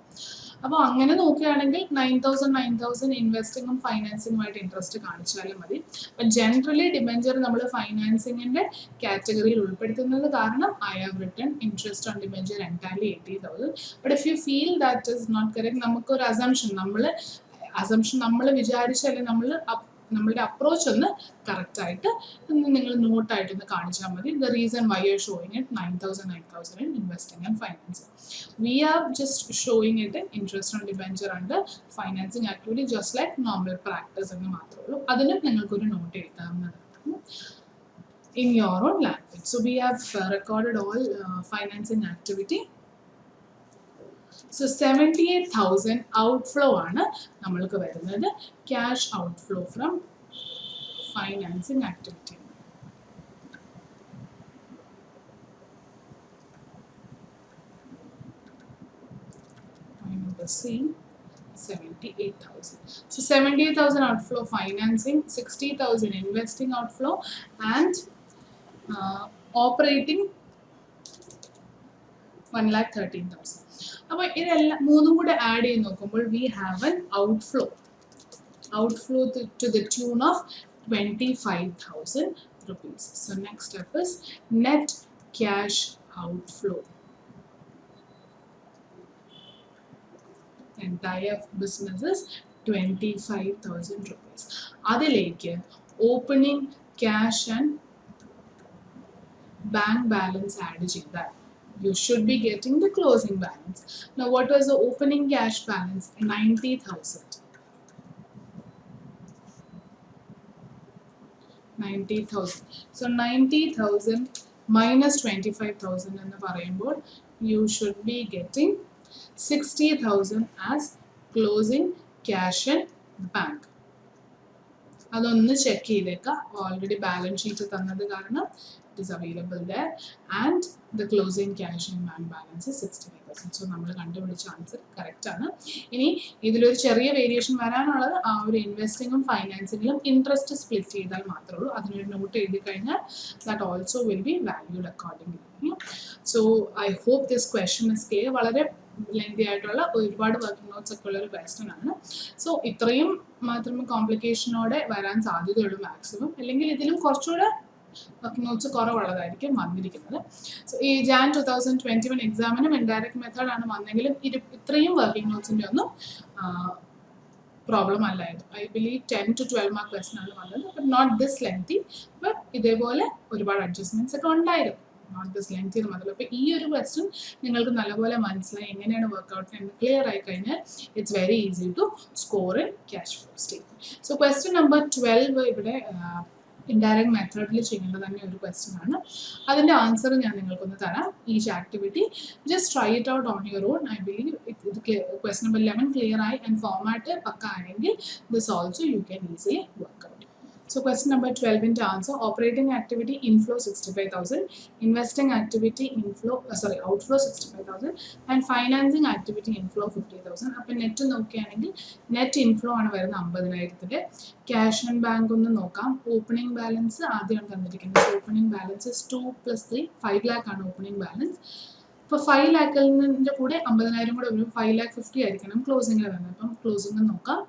അപ്പോൾ അങ്ങനെ നോക്കുകയാണെങ്കിൽ 9,000 ഇൻവെസ്റ്റിങ്ങും ഫൈനാൻസിങ്ങുമായിട്ട് ഇൻട്രസ്റ്റ് കാണിച്ചാലും മതി. ബട്ട് ജനറലി ഡിബെഞ്ചർ നമ്മൾ ഫൈനാൻസിങ്ങിൻ്റെ കാറ്റഗറിയിൽ ഉൾപ്പെടുത്തുന്നത് കാരണം I have written interest on debenture entirely 80,000. But if you feel that is not correct, നമുക്കൊരു അസംഷൻ നമ്മൾ വിചാരിച്ചാൽ നമ്മളുടെ അപ്രോച്ച് ഒന്ന് കറക്റ്റായിട്ട് നിങ്ങൾ നോട്ടായിട്ടൊന്ന് കാണിച്ചാൽ മതി. The reason why you are showing it 9,000 in investing and financing. We are just showing it in interest on debenture under financing activity just like normal practice എന്ന് മാത്രമേ ഉള്ളൂ. അതിനും നിങ്ങൾക്കൊരു നോട്ട് എഴുതാവുന്നതാണ് in your own language. So we have recorded all financing activity. So 78,000 outflow ആണ് നമ്മൾക്ക് വരുന്നത്, cash outflow from financing activity. Number C, 78,000. So 78,000 outflow financing, 60,000 investing outflow, and operating 1,13,000. അപ്പോൾ ഇതെല്ലാം മൂന്നും കൂടെ ആഡ് ചെയ്ത് നോക്കുമ്പോൾ we have an outflow to the tune of 25,000 rupees. So next step is net cash outflow. Entire business is 25,000 rupees. അതിലേക്ക് opening cash and bank balance add ചെയ്താൽ you should be getting the closing balance. Now what was the opening cash balance? 90,000. 90,000. So 90,000 minus 25,000 എന്ന് പറയുമ്പോൾ you should be getting 60,000 as closing cash in bank. അതൊന്ന് ചെക്ക് ചെയ്തേക്കാം. ഓൾറെഡി ബാലൻസ് ഷീറ്റ് തന്നത് കാരണം it is available there, and the closing cash in bank balance is 65,000. So നമ്മൾ കണ്ടുപിടിച്ച ആൻസർ കറക്റ്റ് ആണ്. ഇനി ഇതിലൊരു ചെറിയ വേരിയേഷൻ വരാനുള്ളത് ആ ഒരു ഇൻവെസ്റ്റിങ്ങും ഫൈനാൻസിങ്ങിലും ഇൻട്രസ്റ്റ് സ്പ്ലിറ്റ് ചെയ്താൽ മാത്രമേ ഉള്ളൂ. അതിനൊരു നോട്ട് എഴുതി കഴിഞ്ഞാൽ that also will be valued accordingly. So I hope this question is clear. വളരെ ലെങ്തി ആയിട്ടുള്ള ഒരുപാട് വർക്കിംഗ് നോട്ട്സ് ഒക്കെ ഉള്ള ഒരു ക്വസ്റ്റൻ ആണ്. സോ ഇത്രയും മാത്രമേ കോംപ്ലിക്കേഷനോടെ വരാൻ സാധ്യതയുള്ളൂ മാക്സിമം. അല്ലെങ്കിൽ ഇതിലും കുറച്ചുകൂടെ വർക്കിംഗ് നോട്ട്സ് കുറവുള്ളതായിരിക്കും വന്നിരിക്കുന്നത്. സോ ഈ ജാൻ 2021 എക്സാമിനും ഇൻഡയറക്റ്റ് മെത്തേഡ് ആണ് വന്നെങ്കിലും ഇത്രയും വർക്കിംഗ് നോട്ട്സിൻ്റെ ഒന്നും പ്രോബ്ലം അല്ലായിരുന്നു. I believe 10 to 12 mark question ആണ് വന്നത്. But not this lengthy. But ഇതേപോലെ ഒരുപാട് അഡ്ജസ്റ്റ്മെന്റ്സ് ഒക്കെ ഉണ്ടായിരുന്നു. നോട്ട് ദിസ് ലെങ്തി എന്ന് മാത്രമല്ല. അപ്പോൾ ഈ ഒരു ക്വസ്റ്റൻ നിങ്ങൾക്ക് നല്ലപോലെ മനസ്സിലായി എങ്ങനെയാണ് വർക്ക്ഔട്ട് എന്ന് ക്ലിയർ ആയി കഴിഞ്ഞാൽ it's very easy to score in cash flow statement. So question number 12 ഇവിടെ ഇൻഡയറക്റ്റ് മെത്തേഡിൽ ചെയ്യേണ്ട തന്നെ ഒരു ക്വസ്റ്റൻ ആണ്. അതിൻ്റെ ആൻസർ ഞാൻ നിങ്ങൾക്കൊന്ന് തരാം. Each activity just try it out on your own. I believe ഇത് ക്വസ്റ്റൻ നമ്പർ 11 ക്ലിയർ ആയി ആൻഡ് ഫോമാറ്റ് പക്ക ആണെങ്കിൽ this also you can easily work out. So question number 12 into answer. Operating activity inflow 65,000, investing activity outflow 65,000 and financing activity inflow 50,000. അപ്പോൾ നെറ്റ് നോക്കുകയാണെങ്കിൽ നെറ്റ് ഇൻഫ്ലോ ആണ് വരുന്നത് 50,000. ക്യാഷ് ആൻഡ് ബാങ്ക് ഒന്ന് നോക്കാം. ഓപ്പണിംഗ് ബാലൻസ് ആദ്യമാണ് തന്നിരിക്കുന്നത്. ഓപ്പണിംഗ് ബാലൻസ് 2 + 3 5 lakh ആണ് ഓപ്പണിംഗ് ബാലൻസ്. ഇപ്പോൾ 5 lakhിൻ്റെ കൂടെ 50,000 കൂടെ ഒരു 5,50,000 ആയിരിക്കണം ക്ലോസിങ്ങിൽ വരുന്നത്. അപ്പം ക്ലോസിംഗ് നോക്കാം.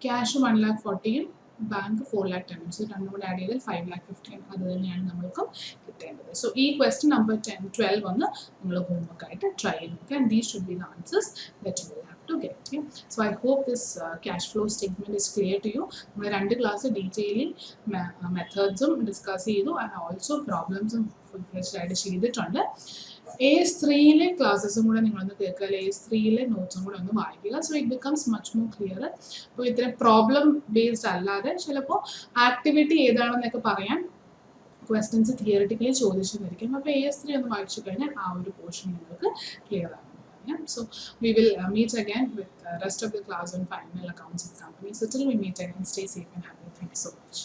Cash 1,40,000 bank 4,10,000. സോ രണ്ടും കൂടെ ആഡ് ചെയ്താൽ 5,50,000. അത് തന്നെയാണ് നമ്മൾക്ക് കിട്ടേണ്ടത്. സോ ഈ ക്വസ്റ്റൻ നമ്പർ 12 ഒന്ന് നിങ്ങൾ ഹോംവർക്ക് ആയിട്ട് ട്രൈ ചെയ്ത് നോക്കുക. And these should be the answers that you will have to get. So I hope this cash flow statement is clear to you. നമ്മൾ 2 ക്ലാസ് ഡീറ്റെയിലി മെത്തേഡ്സും ഡിസ്കസ് ചെയ്തു. ആൻഡ് ഓൾസോ പ്രോബ്ലംസും ഫുൾ ഫ്ലെഷ്ഡ് ആയിട്ട് ചെയ്തിട്ടുണ്ട്. AS3 ക്ലാസ്സസും കൂടെ നിങ്ങളൊന്ന് കേൾക്കുക. AS3 നോട്ട്സും കൂടെ ഒന്ന് വായിക്കുക. So it becomes much more clear. അപ്പോൾ ഇത്ര പ്രോബ്ലം ബേസ്ഡ് അല്ലാതെ ചിലപ്പോൾ ആക്ടിവിറ്റി ഏതാണെന്നൊക്കെ പറയാൻ ക്വസ്റ്റ്യൻസ് തിയറിറ്റിക്കലി ചോദിച്ചെന്നിരിക്കും. അപ്പോൾ AS3 ഒന്ന് വായിച്ചു കഴിഞ്ഞാൽ ആ ഒരു പോർഷൻ നിങ്ങൾക്ക് ക്ലിയർ ആകും. So we will meet again with the rest of the class on final accounts of companies. So till we meet again, stay safe and happy. Thank you so much.